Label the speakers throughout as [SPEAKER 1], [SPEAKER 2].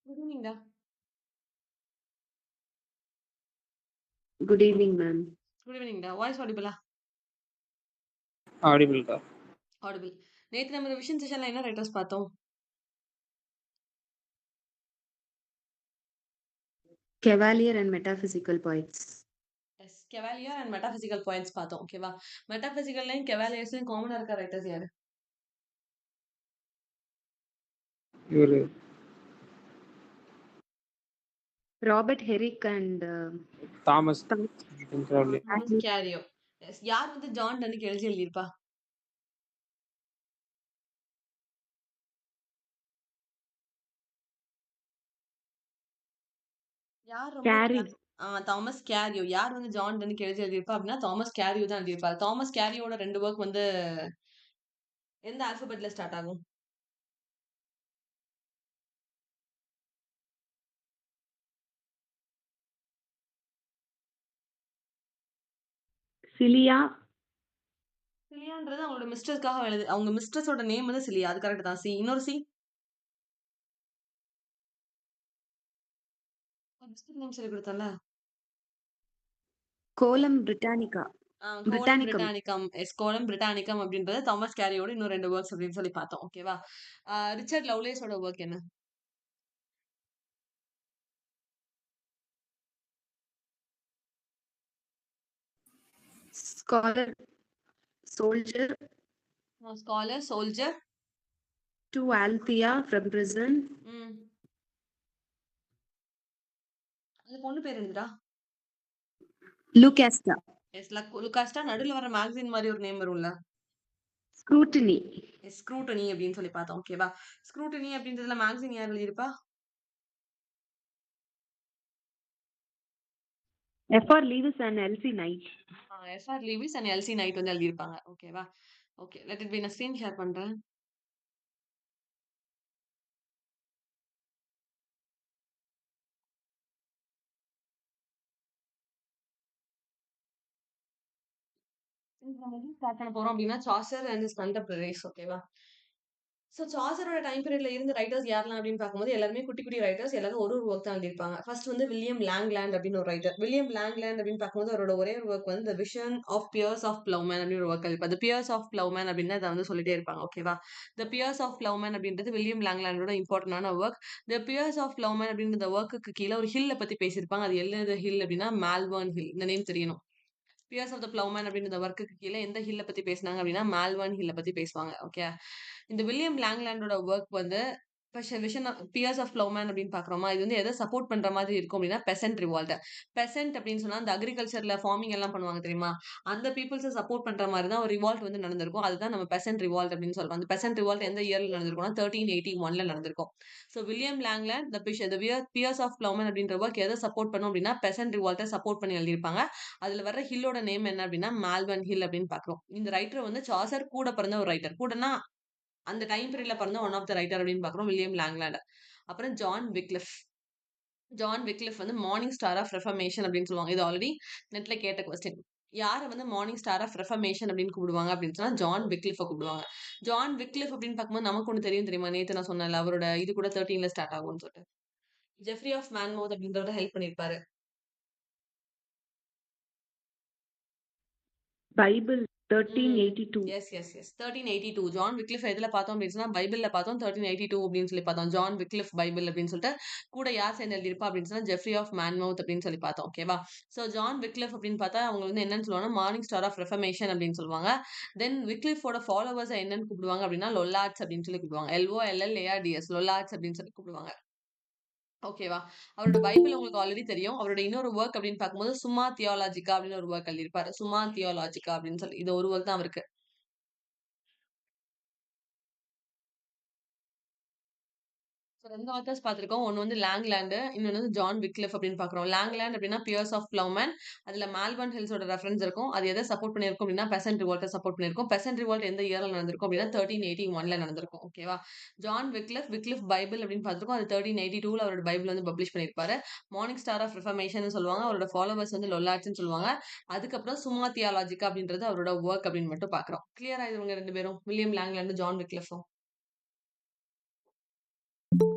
[SPEAKER 1] Good ஈவினிங்டா.
[SPEAKER 2] Good evening, ma'am.
[SPEAKER 1] Good ஈவினிங்டா. Voice ஆடிபிளா?
[SPEAKER 3] ஆடிபிள் தான்.
[SPEAKER 1] ஆடிபிள். நேத்து நம்ம ரிவிஷன் செஷன்ல என்ன ரைட்டர்ஸ் பார்த்தோம்?
[SPEAKER 2] Cavalier and metaphysical poets.
[SPEAKER 1] Yes. Cavalier and metaphysical points பார்த்தோம். ஓகேவா? மெட்டாபிசிக்கல்லையும் கெவாலியர்ஸ்லையும் காமனா இருக்க ரைட்டர்ஸ் யாரு?
[SPEAKER 3] இவரு
[SPEAKER 2] Robert Herrick and
[SPEAKER 3] Thomas
[SPEAKER 2] Thomas
[SPEAKER 3] Charlie.
[SPEAKER 1] Thomas Carew. Yes. யார் வந்து ஜான் டன்னுக்கு எழுதியிருப்பா? யார் ரொம்ப
[SPEAKER 2] Carey.
[SPEAKER 1] தாமஸ் கேரியோ. யார் வந்து ஜான் டன்னுக்கு எழுதியிருப்பா அப்படின்னா தாமஸ் கேரியோ தான் எழுதியிருப்பாரு. தாமஸ் கேரியோட 2 ஒர்க் வந்து எந்த ஆல்பபெட்ல ஸ்டார்ட் ஆகும்?
[SPEAKER 2] Celia.
[SPEAKER 1] சிலியான்றது அவங்களோட மிஸ்டர்ஸ்க்காக அவங்க மிஸ்டர்ஸோட நேம் வந்து சிலியா. அது கரெக்ட் தான். சி. இன்னொரு சி. மிஸ்டர் நேம் சொல்லி கொடுத்தல.
[SPEAKER 2] Colum Britannica.
[SPEAKER 1] கோலம்
[SPEAKER 2] Britannicum.
[SPEAKER 1] பிரிட்டானிக்கம். எஸ். கோலம் பிரிட்டானிக்கம் அப்படின்றது தாமஸ் கேரியோட இன்னும் 2 ஒர்க்ஸ் அப்படின்னு சொல்லி பார்த்தோம். ஓகேவா? ரிச்சர்ட் லவ்லேஸோட ஒர்க் என்ன?
[SPEAKER 2] Scholar. Soldier.
[SPEAKER 1] Scholar, soldier.
[SPEAKER 2] To Althea from prison.
[SPEAKER 1] அந்த பொண்ணு பேர் என்னடா?
[SPEAKER 2] Lucasta.
[SPEAKER 1] எஸ். லுகாஸ்டா. நடுவுல வர மேகசின் மாதிரி ஒரு நேம் வரும்ல.
[SPEAKER 2] Scrutiny.
[SPEAKER 1] எஸ். ஸ்க்ரூட்டனி அப்படின்னு சொல்லி பார்த்தோம். ஓகேவா? ஸ்க்ரூட்டனி அப்படின்றதுல மேகசின் யார் எழுதியிருப்பா?
[SPEAKER 2] F.R. Lewis and Elsie Knight.
[SPEAKER 1] FR Lewis and LC night வந்து எழுதியிருப்பாங்க. ஓகேவா? ஓகே. Let it be. நான் ஸ்க்ரீன் ஷேர் பண்றேன். நம்ம எது ஸ்டார்ட் பண்ண போறோம் அப்படின்னா சாசர் அண்ட் ஹிஸ் கண்டெம்பரரிஸ். ஓகேவா? ஸோ சாசரோட டைம் பீரியட்ல இருந்த ரைட்டர்ஸ் யாரெல்லாம் அப்படின்னு பார்க்கும்போது எல்லாருமே குட்டி குட்டி ரைட்டர்ஸ். எல்லாரும் ஒரு ஒர்க் தான் எழுதியிருப்பாங்க. ஃபர்ஸ்ட் வந்து வில்லியம் லாங்லேண்ட் அப்படின்னு ஒரு ரைட்டர். வில்லியம் லாங்லேண்ட் அப்படின்னு பார்க்கும்போது அவரோட ஒரே ஒரு ஒர்க் வந்து the vision of Piers of plowman அப்படின்னு ஒரு ஒர்க் எழுதியிருப்பார். த பியர்ஸ் ஆஃப் பிளவ்மேன் அப்படின்னு அதை வந்து சொல்லிட்டே இருப்பாங்க. ஓகேவா? த பியர்ஸ் ஆஃப் பிளவ்மேன் அப்படின்றது வில்லியம் லாங்லேண்டோட இம்பார்ட்டன்டான work. The Piers of plowman அப்படின்ற ஒர்க்குக்கு கீழே ஒரு ஹில்லை பத்தி பேசியிருப்பாங்க. அது எழுத ஹில் அப்படின்னா மால்வர்ன் ஹில். இந்த நேம் தெரியணும். பியர்ஸ் ஆஃப் த பிளவ்மேன் அப்படின்ற ஒர்க்குக்கு கீழே எந்த ஹில்ல பத்தி பேசினாங்க அப்படின்னா மால்வர்ன் ஹில்ல பத்தி பேசுவாங்க. ஓகே. இந்த வில்லியம் லாங்லேண்டோட ஒர்க் வந்து விஷன் பியர்ஸ் ஆஃப் பிளவ்மேன் அப்படின்னு பாக்குறோமா, இது வந்து எதை சப்போர்ட் பண்ற மாதிரி இருக்கும் அப்படின்னா பெசன்ட் ரிவால்ட். பெசன்ட் அப்படின்னு சொன்னா அந்த அக்ரிகல்ச்சர்ல ஃபார்மிங் எல்லாம் பண்ணுவாங்க தெரியுமா, அந்த பீப்புள்ஸை சப்போர்ட் பண்ற மாதிரி தான் ஒரு ரிவால்ட் வந்து நடந்திருக்கும். அதுதான் நம்ம பெசன்ட் ரிவால்ட் அப்படின்னு சொல்றோம். அந்த பெசன்ட் ரிவால்ட் எந்த இயர்ல நடந்திருக்கும்னா 1381ல நடந்திருக்கும். So William Langland the Piers of plowman அப்படின்ற ஒர்க் எதை சப்போர்ட் பண்ணும் அப்படின்னா பெசன்ட் ரிவால்ட்டை சப்போர்ட் பண்ணி எழுதியிருப்பாங்க. அதுல வர ஹில்லோட நேம் என்ன அப்படின்னா மால்வர்ன் ஹில் அப்படின்னு பாக்குறோம். இந்த ரைட்டர் வந்து சாசர் கூட பிறந்த ஒரு ரைட்டர். கூடனா அந்த டைம் பீரியட்ல பிறந்த ஒன் ஆஃப் த ரைட்டர் அப்படின்னு பாக்குறோம் வில்லியம் லாங்லேண்ட். அப்புறம் ஜான் விக்லிஃப். ஜான் விக்லிஃப் வந்து மார்னிங் ஸ்டார் ஆஃப் ரெஃபர்மேஷன் அப்படின்னு சொல்லுவாங்க. இது ஆல்ரெடி நெட்ல கேட்ட கொஸ்டின். யாரை வந்து மார்னிங் ஸ்டார் ஆஃப் ரெஃபர்மேஷன் அப்படின்னு கூப்பிடுவாங்க அப்படின்னு சொன்னா ஜான் விக்லிஃபை கூப்பிடுவாங்க. ஜான் விக்லிஃப் அப்படின்னு பார்க்கும்போது நமக்கு ஒன்று தெரியும் தெரியுமா, நேத்து நான் சொன்னேன்ல அவரோட இது கூட 13ல ஸ்டார்ட் ஆகும்னு சொல்லிட்டு. ஜெஃப்ரி ஆஃப் மேன்மவுத் அப்படின்றவரை ஹெல்ப் பண்ணியிருப்பாரு.
[SPEAKER 2] Bible 1382.
[SPEAKER 1] Yes yes yes 1382. John Wycliffe எதுல பார்த்தோம் அப்படின்னு பைபிள்ல பார்த்தோம். 1382 அப்படின்னு சொல்லி பார்த்தோம். ஜான் விக்லிஃப் பைபிள் அப்படின்னு சொல்லிட்டு கூட யார் சேர்ந்து எழுதியிருப்பா அப்படின்னு சொன்னா ஜெஃப்ரி ஆஃப் மேன்மவுத் அப்படின்னு சொல்லி பார்த்தோம். ஓகேவா? ஸோ ஜான் விக்லிஃப் அப்படின்னு பார்த்தா அவங்க வந்து என்னன்னு சொல்லுவாங்க, மார்னிங் ஸ்டார் ஆஃப் ரெஃபர்மேஷன் அப்படின்னு சொல்லுவாங்க. தென் விக்லிஃபோட ஃபாலோவர்ஸ் என்னன்னு கூப்பிடுவாங்க அப்படின்னா லொல்லார்ட்ஸ் அப்படின்னு சொல்லி கூப்பிடுவாங்க. LOLLARDS லொல்லார்ட்ஸ் அப்படின்னு சொல்லி கூப்பிடுவாங்க. ஓகேவா? அவரோட பைபிள் உங்களுக்கு ஆல்ரெடி தெரியும். அவரோட இன்னொரு ஒர்க் அப்படின்னு பார்க்கும்போது சும்மா தியாலாஜிக்கா அப்படின்னு ஒரு ஒர்க் எழுதியிருப்பாரு. சும்மா தியாலாஜிக்கா அப்படின்னு சொல்லி இது ஒரு ஒர்க் தான் அவருக்கு. 2 ஆத்தர்ஸ் பார்த்திருக்கோம். ஒண்ணு வந்து லாங்லேண்ட், இன்னொன்னு வந்து ஜான் விக்லிஃப் அப்படின்னு பார்க்குறோம். லாங்லேண்ட் அப்படின்னா பியர்ஸ் ஆஃப் பிளவ்மேன். அதுல மால்வர்ன் ஹில்ஸோட ரெஃபரன்ஸ் இருக்கும். அது எதை சப்போர்ட் பண்ணியிருக்கும் அப்படின்னா பெசன்ட் ரிவால்ட்டை சப்போர்ட் பண்ணியிருக்கும். பெசன்ட் ரிவால்ட் எந்த இயர்ல நடந்திருக்கும் அப்படின்னா 1381ல நடந்திருக்கும். ஓகேவா? ஜான் விக்லிஃப் பைபிள் அப்படின்னு பார்த்திருக்கோம். அது 1382ல அவரோட பைபிள் வந்து பப்ளிஷ் பண்ணியிருப்பாரு. மார்னிங் ஸ்டார் ஆஃப் ரெஃபர்மேஷன் சொல்லுவாங்க. அவரோட ஃபாலோவர்ஸ் வந்து லொல்லார்ட்ஸ்னு சொல்லுவாங்க. அதுக்கப்புறம் சும்மா தியாலாஜிக்கா அப்படின்றது அவரோட ஒர்க் அப்படின்னு மட்டும் பார்க்குறோம். கிளியரா இவங்க 2 பேரும் வில்லியம் லாங்லேண்ட், ஜான் விக்லிஃபும்.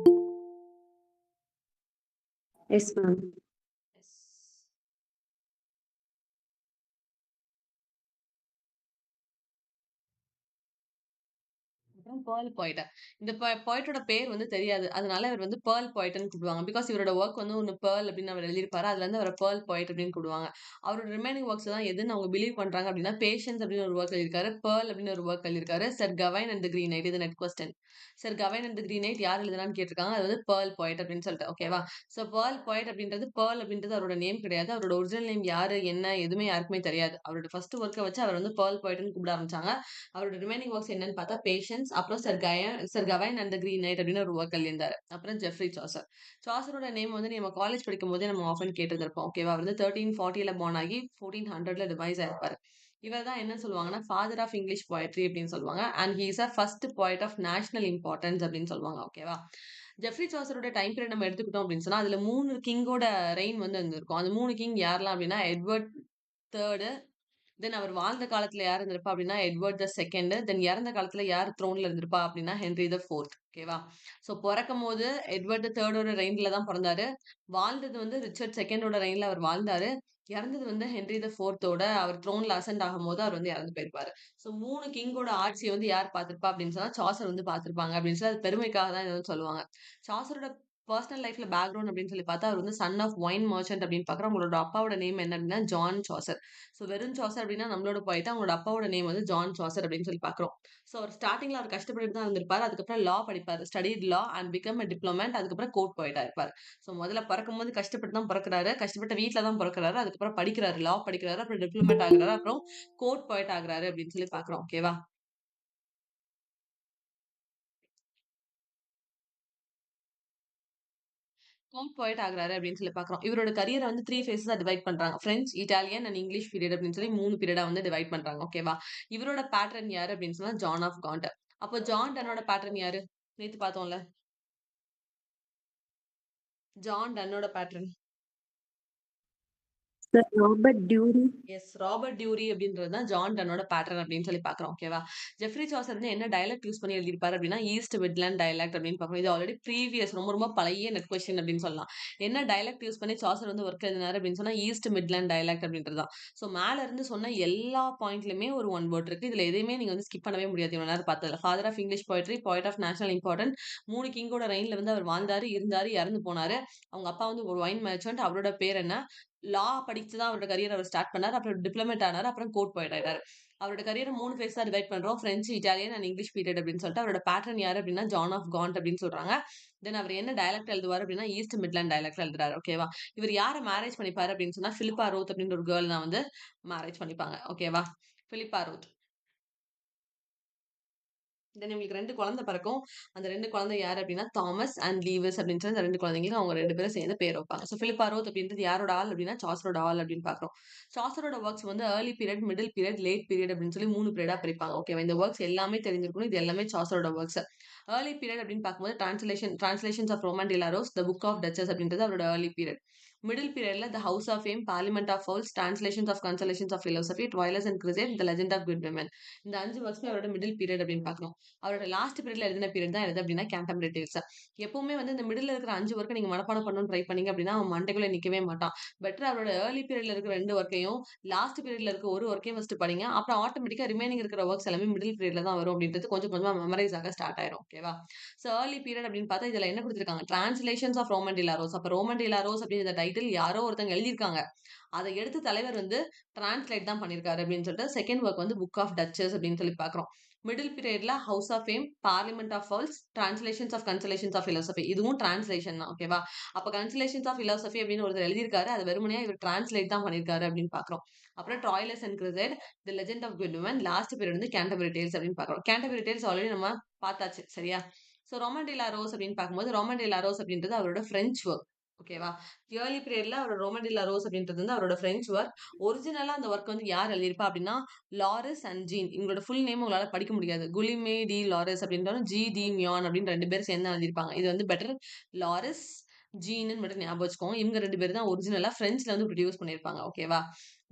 [SPEAKER 2] Yes, ma'am.
[SPEAKER 1] எஸ். அப்புறம் பேர்ல் பாய்ட். இந்த பாய்ட்டோட பேர் வந்து தெரியாது. அதனால இவர் வந்து பேர்ல் பாய்ட்ன்னு கூப்பிடுவாங்க. பிகாஸ் இவரோட ஒர்க் வந்து ஒண்ணு பேர்ல் அப்படின்னு அவர் எழுதியிருப்பாரு. அதுலேருந்து அவர பேர்ல் பாய்ட் அப்படின்னு கூப்பிடுவாங்க. அவரோட ரிமைனிங் ஒர்க்ஸ் தான் எதுன்னு அவங்க பிலீவ் பண்றாங்க அப்படின்னா, பேஷன்ஸ் அப்படின்னு ஒரு ஒர்க் எழுதியிருக்காரு. பேர்ல் அப்படின்னு ஒரு ஒர்க் எழுதியிருக்காரு. Sir Gawain and the green knight. இது NET question. Sir Gawain and the green knight யார் எழுதுனான்னு கேட்டிருக்காங்க. அது வந்து பேர்ல் பாய்ட் அப்படின்னு சொல்லிட்டு. ஓகேவா? ஸோ பேர்ல் பாய்ட் அப்படின்றது பேர்ல் அப்படின்றது அவரோட நேம் கிடையாது. அவரோட ஒரிஜினல் நேம் யாரு, என்ன எதுவுமே யாருக்குமே தெரியாது. அவரோட ஃபர்ஸ்ட் ஒர்க்கை வச்சு அவர் வந்து பேர்ல் பாய்ட்ன்னு கூப்பிட ஆரம்பிச்சாங்க. அவரோட ரிமைனிங் ஒர்க்ஸ் என்னன்னு பார்த்தா பேஷன்ஸ், அப்புறம் sir Gawain and the green knight அப்படின்னு ஒரு ஒர்க் எழுதியிருந்தாரு. அப்புறம் ஜெஃப்ரி சாசர். சாசரோட நேம் வந்து நம்ம காலேஜ் படிக்கும் போதே நம்ம ஆஃபன் கேட்டிருந்திருப்போம். ஓகேவா? அவர் வந்து 1340ல born ஆகி 1400ல டிவைஸ் ஆயிருப்பாரு. இவர் தான் என்ன சொல்லுவாங்கன்னா ஃபாதர் ஆஃப் இங்கிலீஷ் poetry அப்படின்னு சொல்லுவாங்க. And he is a first poet of national importance அப்படின்னு சொல்லுவாங்க. ஓகேவா? ஜெஃப்ரி சாசரோட டைம் பீரியட் நம்ம எடுத்துக்கிட்டோம் அப்படின்னு சொன்னா அதுல 3 கிங்கோட ரெயின் வந்து இருந்திருக்கும். அந்த 3 கிங் யாரெல்லாம் அப்படின்னா எட்வர்ட் தேர்டு, தென் அவர் வாழ்ந்த காலத்துல யார் இருந்திருப்பா அப்படின்னா எட்வர்ட் த செகண்ட், தென் இறந்த காலத்துல யார் த்ரோன்ல இருந்திருப்பா அப்படின்னா ஹென்ரி த ஃபோர்த். ஓகேவா? ஸோ பிறக்கும் போது எட்வர்ட் த தேர்டோட ரெயின்ல தான் பிறந்தாரு. வாழ்ந்தது வந்து ரிச்சர்ட் செகண்டோட ரெயின்ல அவர் வாழ்ந்தாரு. இறந்தது வந்து ஹென்ரி த ஃபோர்த்தோட அவர் த்ரோன்ல அசெண்ட் ஆகும்போது அவர் வந்து இறந்து போயிருப்பாரு. ஸோ 3 கிங்கோட ஆட்சியை வந்து யார் பார்த்திருப்பா அப்படின்னு சொன்னா சாசர் வந்து பார்த்திருப்பாங்க அப்படின்னு சொல்லி அது பெருமைக்காக தான் இதை வந்து சொல்லுவாங்க. சாசரோட பர்சனல் லைஃப்ல பேக்ரவுண்ட் அப்படின்னு சொல்லி பார்த்தா அவர் வந்து சன் ஆஃப் ஒயின் மர்ச்சன்ட் அப்படின்னு பார்க்குறோம். அவங்களோட அப்பாவோட நேம் என்ன அப்படின்னா ஜான் சாசர். ஸோ வெறும் சாசர் அப்படின்னா நம்மளோட போயிட்டு அவங்களோட அப்பாவோட நேம் வந்து ஜான் சாசர் அப்படின்னு சொல்லி பார்க்குறோம். ஸோ அவர் ஸ்டார்டிங்ல அவர் கஷ்டப்பட்டு தான் இருந்திருப்பாரு. அதுக்கப்புறம் லா படிப்பாரு. Studied law and become a diplomat. அதுக்கப்புறம் கோர்ட் போயிட்டா இருப்பாரு. ஸோ முதல்ல பிறக்கும் போது கஷ்டப்பட்டு தான் பிறக்கிறாரு. கஷ்டப்பட்ட வீட்டில தான் பிறக்கிறாரு. அதுக்கப்புறம் படிக்கிறாரு. லா படிக்கிறாரு. அப்புறம் டிப்ளமேட் ஆகுறாரு. அப்புறம் கோர்ட் போயிட் ஆகுறாரு அப்படின்னு சொல்லி பார்க்குறோம். ஓகேவா? கோர்ட் போயிட் ஆகுறாரு அப்படின்னு சொல்லி பார்க்குறோம். இவரோட கரியரை வந்து 3 ஃபேஸஸா டிவைட் பண்றாங்க. French, Italian and English period அப்படின்னு சொல்லி 3 பீரியடா வந்து டிவைட் பண்றாங்க. ஓகேவா? இவரோட பேட்டர்ன் யாரு அப்படின்னு சொன்னா ஜான் ஆஃப் காண்ட். அப்போ ஜான் டன்னோட பேட்டர்ன் யாரு? நேத்து பார்த்தோம்ல. ஜான் டன்னோட patron.
[SPEAKER 2] Sir Robert Dury.
[SPEAKER 1] Yes. Robert Drury அப்படின்றது தான் ஜான் டன்னோட பேட்டர்ன் அப்படின்னு சொல்லி பார்க்குறோம். ஓகேவா? ஜெஃப்ரி சாசர் வந்து என்ன டயலக்ட் யூஸ் பண்ணி எழுதியிருப்பாரு அப்படின்னா ஈஸ்ட் மிட்லாண்ட் டயலக்ட் அப்படின்னு பார்க்கணும். இது ஆல்ரெடி ப்ரீவியஸ் ரொம்ப ரொம்ப பழைய நெட் கொஸ்டின் அப்படின்னு சொல்லலாம். என்ன டயலக்ட் யூஸ் பண்ணி சாசர் வந்து ஒர்க் எழுதினாரு அப்படின்னு சொன்னா ஈஸ்ட் மிட்லாண்ட் டயலக்ட் அப்படின்றது தான். ஸோ மேல இருந்து சொன்ன எல்லா பாயிண்ட்லயுமே ஒரு ஒன் வேர்ட் இருக்கு. இதுல எதையுமே நீங்க வந்து ஸ்கிப் பண்ணவே முடியாது. இவ்வளவு நேரம் பார்த்ததுல father of English poetry, poet of national important, 3 கிங்கோட ரெயின்ல வந்து அவர் வாழ்ந்தாரு, இருந்தாரு, இறந்து போனாரு. அவங்க அப்பா வந்து ஒரு ஒயின் மர்ச்சன்ட். அவரோட பேர் என்ன? லா படிச்சு தான் அவரோட கரியர் அவர் ஸ்டார்ட் பண்ணாரு. அப்புறம் டிப்ளமேட் ஆனாரு. அப்புறம் கோர்ட் போயிட் ஆயிட்டாரு. அவரோட கரியரை 3 ஃபேஸா டிவைட் பண்றோம். French, Italian and English period அப்படின்னு சொல்லிட்டு அவரோட பேட்டர்ன் யாரு அப்படின்னா ஜான் ஆஃப் காண்ட் அப்படின்னு சொல்றாங்க. தென் அவர் என்ன டயலக்ட் எழுதுவார் அப்படின்னா ஈஸ்ட் மிட்லாண்ட் டயலக்ட் எழுதுறாரு. ஓகேவா? இவர் யாரை மேரேஜ் பண்ணிப்பாரு அப்படின்னு சொன்னா பிலிப்பா ரோத் அப்படின்ற ஒரு கேர்ள் தான் வந்து மேரேஜ் பண்ணிப்பாங்க. ஓகேவா? பிலிப்பா ரோத். தென் இவங்களுக்கு 2 குழந்தை பிறக்கும். அந்த 2 குழந்தை யாரு அப்படின்னா தாமஸ் அண்ட் லீவிஸ் அப்படின்னு சொல்லி அந்த 2 குழந்தைங்களுக்கு அவங்க 2 பேரும் சேர்ந்து பேர் வைப்பாங்க. ஸோ பிலிப்பா ரோத் அப்படின்றது யாரோட ஆள் அப்படின்னா சாசரோட ஆள் அப்படின்னு பார்க்குறோம். சாசரோட ஒர்க்ஸ் வந்து early period, middle period, late period அப்படின்னு சொல்லி 3 பீரியடா பிரிப்பாங்க. ஓகேவா? இந்த ஒர்க்ஸ் எல்லாமே தெரிஞ்சிருக்கணும். இது எல்லாமே சாசரோட ஒர்க்ஸ். ஏர்லி பீரியட் அப்படின்னு பார்க்கும்போது translations of roman de la rose, the book of duchess அப்படின்றது அவரோட ஏர்லி பீரியட். மிடில் பீரியட்ல the house of fame, parliament of fowls, translations of consolations of philosophy, Troilus and Criseyde, the legend of good women. இந்த 5 ஒர்க்ஸ்மே அவரோட middle period அப்படின்னு பார்க்கணும். அவரோட last பீரியட்ல எழுதின பீரியட் தான் எது அப்படின்னா கேண்டம்பரி டேல்ஸ். எப்பவுமே வந்து இந்த மிடில் இருக்கிற 5 ஒர்க்கை நீங்க மனப்பாடம் பண்ணணும்னு ட்ரை பண்ணீங்க அப்படின்னா அவன் மண்டைக்குள்ள நிக்கவே மாட்டான். பெட்டர் அவரோட ஏர்லி பீரியட்ல இருக்கிற 2 ஒர்க்கையும் லாஸ்ட் பீரியட்ல இருக்க ஒரு ஒர்க்கையும் ஃபர்ஸ்ட் படிங்க. அப்புறம் ஆட்டோமேட்டிக்கா ரிமைனிங் இருக்கிற ஒர்க்ஸ் எல்லாமே மிடில் பீரியட்ல தான் வரும் அப்படின்றது கொஞ்சம் கொஞ்சமா மெமரைஸ் ஆக ஸ்டார்ட் ஆயிரும். ஓகேவா? ஸோ ஏர்லி பீரியட் அப்படின்னு பார்த்தா இதுல என்ன கொடுத்திருக்காங்க? Translations of roman de la rose. அப்ப ரோமன் டிலாரோஸ் அப்படிங்கிற டைட்டில் யாரோ ஒருத்தங்க எழுதியிருக்காங்க. அதை எடுத்து தலைவர் வந்து டிரான்ஸ்லேட் தான் பண்ணியிருக்காரு அப்படின்னு சொல்லிட்டு செகண்ட் ஒர்க் வந்து புக் ஆஃப் டச்சஸ் அப்படின்னு சொல்லி பார்க்குறோம். மிடில் பீரியட்ல house of fame, parliament of fowls, translations of consolations of philosophy. இதுவும் டிரான்ஸ்லேஷன் தான். ஓகேவா? அப்ப கன்சலேஷன்ஸ் ஆஃப் பிலோசபி அப்படின்னு ஒருத்தர் எழுதியிருக்காரு. அது வெறுமனையா இவர் டிரான்ஸ்லேட் தான் பண்ணியிருக்காரு அப்படின்னு பார்க்குறோம். அப்புறம் Troilus and Criseyde, the legend of good women, last period வந்து கேண்டபரி டேல்ஸ் அப்படின்னு பார்க்குறோம். கேண்டபரி டேல்ஸ் ஆல்ரெடி நம்ம பார்த்தாச்சு. சரியா? So roman de la rose அப்படின்னு பார்க்கும்போது ரோமன் டி லா ரோஸ் அப்படின்றது அவரோட பிரெஞ்சு ஒர்க். ஓகேவா? ஏர்லி பீரியட்ல அவரோட ரோமன் டி லா ரோஸ் அப்படின்றது வந்து அவரோட பிரெஞ்சு ஒர்க். ஒரிஜினலா அந்த ஒர்க் வந்து யார் எழுதியிருப்பா அப்படின்னா லாரஸ் அண்ட் ஜீன். இவங்களோட ஃபுல் நேம் உங்களால படிக்க முடியாது. குலிமே டி லாரஸ் அப்படின்றாலும் ஜி டி மியான் அப்படின்னு 2 பேர் சேர்ந்து எழுதியிருப்பாங்க. இது வந்து பெட்டர் லாரஸ் ஜீன்னு மட்டும் ஞாபகம் வச்சுக்கோங்க. இவங்க 2 பேரும் தான் ஒரிஜினலா பிரெஞ்சுல வந்து ப்ரொடியூஸ் பண்ணியிருப்பாங்க. ஓகேவா?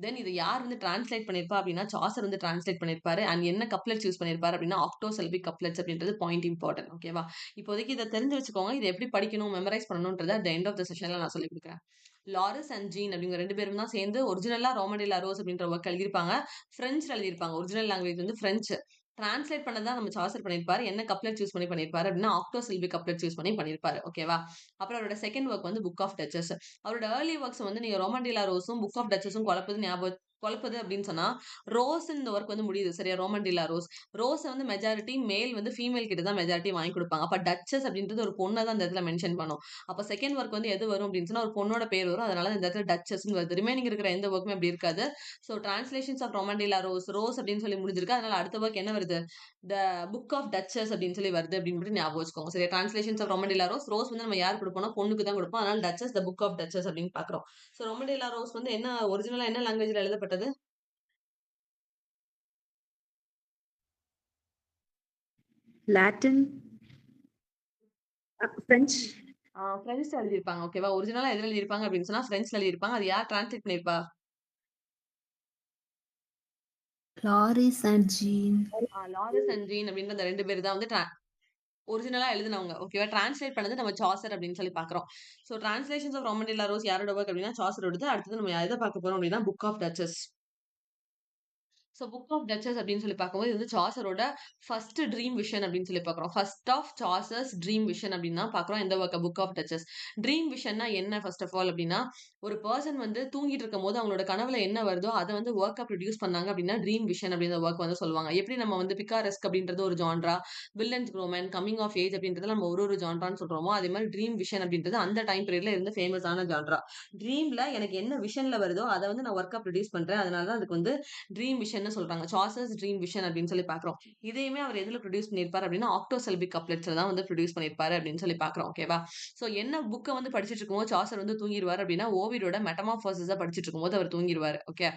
[SPEAKER 1] தென் இத யார் வந்து டிரான்ஸ்லேட் பண்ணியிருப்பா அப்படின்னா, சாசர் வந்து டிரான்ஸ்லேட் பண்ணியிருப்பாரு. அண்ட் என்ன கப்லெட்ஸ் யூஸ் பண்ணியிருப்பாரு அப்படின்னா, ஆக்டோசிலபிக் கப்லெட்ஸ் அப்படின்றது பாயிண்ட் இம்பார்ட்டன்ட். ஓகேவா? இப்போதைக்கு இத தெரிஞ்சு வச்சுக்கோங்க. இத எப்படி படிக்கணும், மெமரைஸ் பண்ணணும்ன்றத at the end of the செஷன்ல நான் சொல்லிக் குடுக்குறேன். லாரஸ் அண்ட் ஜீன் அப்படிங்கிற 2 பேரும் தான் சேர்ந்து ஒரிஜினலா ரோமன் டி லாரோஸ் அப்படின்ற ஒர்க் எழுதியிருப்பாங்க. பிரெஞ்சுல எழுதியிருப்பாங்க. ஒரிஜினல் லாங்குவேஜ் வந்து பிரெஞ்சு. டிரான்ஸ்லேட் பண்ணது தான் நம்ம சாசர் பண்ணியிருப்பாரு. என்ன கப்லெட்ஸ் யூஸ் பண்ணி பண்ணியிருப்பாரு அப்படின்னா, ஆக்டோசிலபிக் கப்லெட்ஸ் யூஸ் பண்ணி பண்ணியிருப்பாரு. ஓகேவா? அப்புறம் அவரோட செகண்ட் ஒர்க் வந்து புக் ஆஃப் டச்சஸ். அவரோட ஏர்லி ஒர்க்ஸ் வந்து நீங்க ரோமன் டி லாரோஸும், புக் ஆஃப் டச்சஸும் குழப்புது அப்படின்னு சொன்னா, ரோஸ் இந்த ஒர்க் வந்து முடியுது. சரியா? ரோமன் டி லாரோஸ். ரோஸ வந்து மெஜாரிட்டி மேல் வந்து ஃபீமேல் கிட்ட தான் மெஜாரிட்டி வாங்கி குடுப்பாங்க. அப்ப டச்சஸ் அப்படின்றது ஒரு பொண்ண தான் அந்த இடத்துல மென்ஷன் பண்ணும். அப்ப செகண்ட் ஒர்க் வந்து எது வரும் அப்படின்னு சொன்னா, ஒரு பொண்ணோட பேர் வரும். அதனால இந்த இடத்துல டச்சஸ்ன்னு வருது. ரிமைனிங் இருக்கிற எந்த ஒர்க்குமே அப்படி இருக்காது. சோ டிரான்ஸ்லேஷன்ஸ் ஆஃப் ரோமன் டி லாரோஸ், ரோஸ் அப்படின்னு சொல்லி முடிஞ்சிருக்கு. அதனால அடுத்த ஒர்க் என்ன வருது? த புக் ஆஃப் டச்சஸ் அப்படின்னு சொல்லி வருது அப்படின்னு மட்டும் ஞாபகம் வச்சுக்கோங்க. சரியா? டிரான்ஸ்லேஷன்ஸ் ஆஃப் ரோமன் டி லாரோஸ், ரோஸ் வந்து நம்ம யார் குடுப்போம்னா, பொண்ணுக்கு தான் குடுப்போம். அதனால duchess, the book of duchess அப்படின்னு பார்க்கிறோம். சோ ரோமன் டி லாரோஸ் வந்து என்ன ஒரிஜினலா என்ன லாங்குவேஜ்ல எழுதப்பட்டது?
[SPEAKER 2] Latin, French,
[SPEAKER 1] பிரெஞ்சுல எழுதியிருப்பாங்க. ஓகேவா? ஒரிஜினலா எதுல எழுதியிருப்பாங்க அப்படின்னு சொன்னா, பிரெஞ்சுல எழுதியிருப்பாங்க. அது யார் டிரான்ஸ்லேட் பண்ணியிருப்பா?
[SPEAKER 2] Loris and Jean.
[SPEAKER 1] Lorris and Jean அப்படின்ற அந்த 2 பேர் தான் வந்து ஒரிஜினலா எழுதுனவங்க. ஓகேவா? டிரான்ஸ்லேட் பண்ணது நம்ம சாசர் அப்படின்னு சொல்லி பார்க்கிறோம். சோ டிரான்ஸ்லேஷன்ஸ் ஆஃப் ரோமன் டி லாரோஸ் யாரோட ஒர்க் அப்படின்னா, சாசரோடது. அடுத்தது நம்ம எத பார்க்க போறோம் அப்படின்னா, book of duchess. So book of duchess அப்படின்னு சொல்லி பார்க்கும்போது, இது வந்து சாசரோட ஃபர்ஸ்ட் ட்ரீம் விஷன் அப்படின்னு சொல்லி பார்க்குறோம். First of Chaucer's dream vision அப்படின்னு தான் பார்க்குறோம். எந்த ஒர்க்க? Book of duchess. ட்ரீம் விஷன்னா என்ன ஃபர்ஸ்ட் ஆஃப் ஆல் அப்படின்னா, ஒரு பெர்சன் வந்து தூங்கிட்டு இருக்கும்போது அவங்களோட கனவுல என்ன வருதோ, அத வந்து வொர்க்கா ப்ரொடியூஸ் பண்ணாங்க அப்படின்னா, ட்ரீம் விஷன் அப்படின்ற வொர்க் வந்து சொல்லுவாங்க. எப்படி நம்ம வந்து பிக்காரெஸ்க் அப்படின்றது ஒரு genre, bildungsroman, coming of age அப்படின்றத நம்ம ஒரு ஜான்ரான்னு சொல்றோமோ, அதே மாதிரி ட்ரீம் விஷன் அப்படின்றது அந்த டைம் பீரியட்ல இருந்த ஃபேமஸான ஜான்ரா. ட்ரீம்ல எனக்கு என்ன விஷன்ல வருதோ, அத வந்து நான் வொர்க்கா ப்ரொடியூஸ் பண்றேன். அதனால தான் அதுக்கு வந்து ட்ரீம் விஷன்னு சொல்றாங்க. சாசர்ஸ் ட்ரீம் விஷன் அப்படின்னு சொல்லி பார்க்கிறோம். இதையுமே அவர் எதுல ப்ரொடியூஸ் பண்ணியிருப்பாரு அப்படின்னா, ஆக்டோசிலபிக் கப்லெட்ஸ்ல தான் வந்து ப்ரொடியூஸ் பண்ணியிருப்பாரு அப்படின்னு சொல்லி பார்க்கிறோம். ஓகேவா? சோ என்ன புக்க வந்து படிச்சிட்டு இருக்கும்போது சாசர் வந்து தூங்கிருவாரு அப்படின்னா, ஓவிடோட மெட்டமார்போசிஸ படிச்சிட்டு இருக்கும்போது அவர் தூங்கிருவாரு. ஓகே.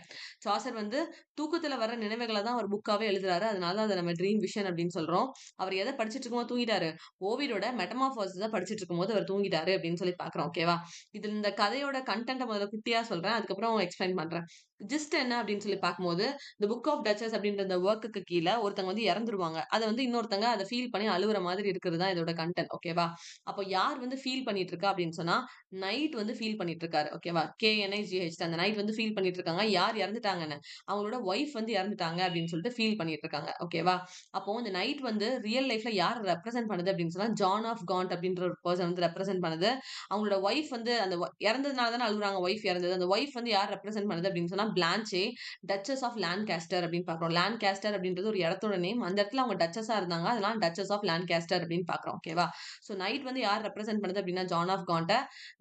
[SPEAKER 1] சாசர் வந்து தூக்கத்துல வர நினைவுகள தான் அவர் புக்காவே எழுதுறாரு. அதனால அத நம்ம ட்ரீம் விஷன் அப்படின்னு சொல்றோம். அவர் எத படிச்சிட்டு இருக்கும்போது தூங்கிட்டாரு? ஓவிடோட மெட்டமார்போசிஸ படிச்சிட்டு இருக்கும்போது அவர் தூங்கிட்டாரு அப்படின்னு சொல்லி பார்க்கிறோம். ஓகேவா? இது இந்த கதையோட கன்டென்ட்ட முதல்ல குட்டியா சொல்றேன். அதுக்கப்புறம் எக்ஸ்பிளைன் பண்றேன். ஜிஸ்ட் என்ன அப்படின்னு சொல்லி பார்க்கும்போது, இந்த புக் ஆஃப் டச்சஸ் அப்படின்ற இந்த ஒர்க்குக்கு கீழ ஒருத்தங்க வந்து இறந்துருவாங்க. அத வந்து இன்னொருத்தங்க அத ஃபீல் பண்ணி அழுவுற மாதிரி இருக்கிறது தான் இதோட கன்டென்ட். ஓகேவா? அப்போ யார் வந்து ஃபீல் பண்ணிட்டு இருக்கா அப்படின்னு சொன்னா, நைட் வந்து ஃபீல் பண்ணிட்டு இருக்காரு. ஓகேவா? KNIGH அந்த நைட் வந்து ஃபீல் பண்ணிட்டு இருக்காங்க. யார் இறந்துட்டாங்கன்னு. அவங்களோட ஒய்ஃப் வந்து இறந்துட்டாங்க அப்படின்னு சொல்லிட்டு ஃபீல் பண்ணிட்டு இருக்காங்க. ஓகேவா? அப்போ இந்த நைட் வந்து ரியல் லைஃப்ல யார் ரெப்ரசென்ட் பண்ணுது அப்படின்னு சொன்னா, ஜான் ஆஃப் காண்ட் அப்படின்ற ஒரு பெர்சன் வந்து ரெப்ரசென்ட் பண்ணுது. அவங்களோட ஒய்ஃப் வந்து அந்த இறந்ததுனால தானே அழுகுறாங்க. ஒய்ஃப் இறந்தது. அந்த ஒய்ஃப் வந்து யார் ரெப்ரசென்ட் பண்ணுது அப்படின்னு சொன்னா, பிளான்சே டச்சஸ் ஆஃப் லான்காஸ்டர் அப்படின்னு பார்க்கிறோம். லான்காஸ்டர் அப்படின்றது ஒரு இடத்தோட நேம். அந்த இடத்துல அவங்க டச்சஸா இருந்தாங்க. அதனால டச்சஸ் ஆஃப் லான்காஸ்டர் அப்படின்னு பார்க்கிறோம். ஓகேவா? சோ நைட் வந்து யார் ரெப்ரசென்ட் பண்ணுது அப்படின்னா, ஜான் ஆஃப் காண்ட.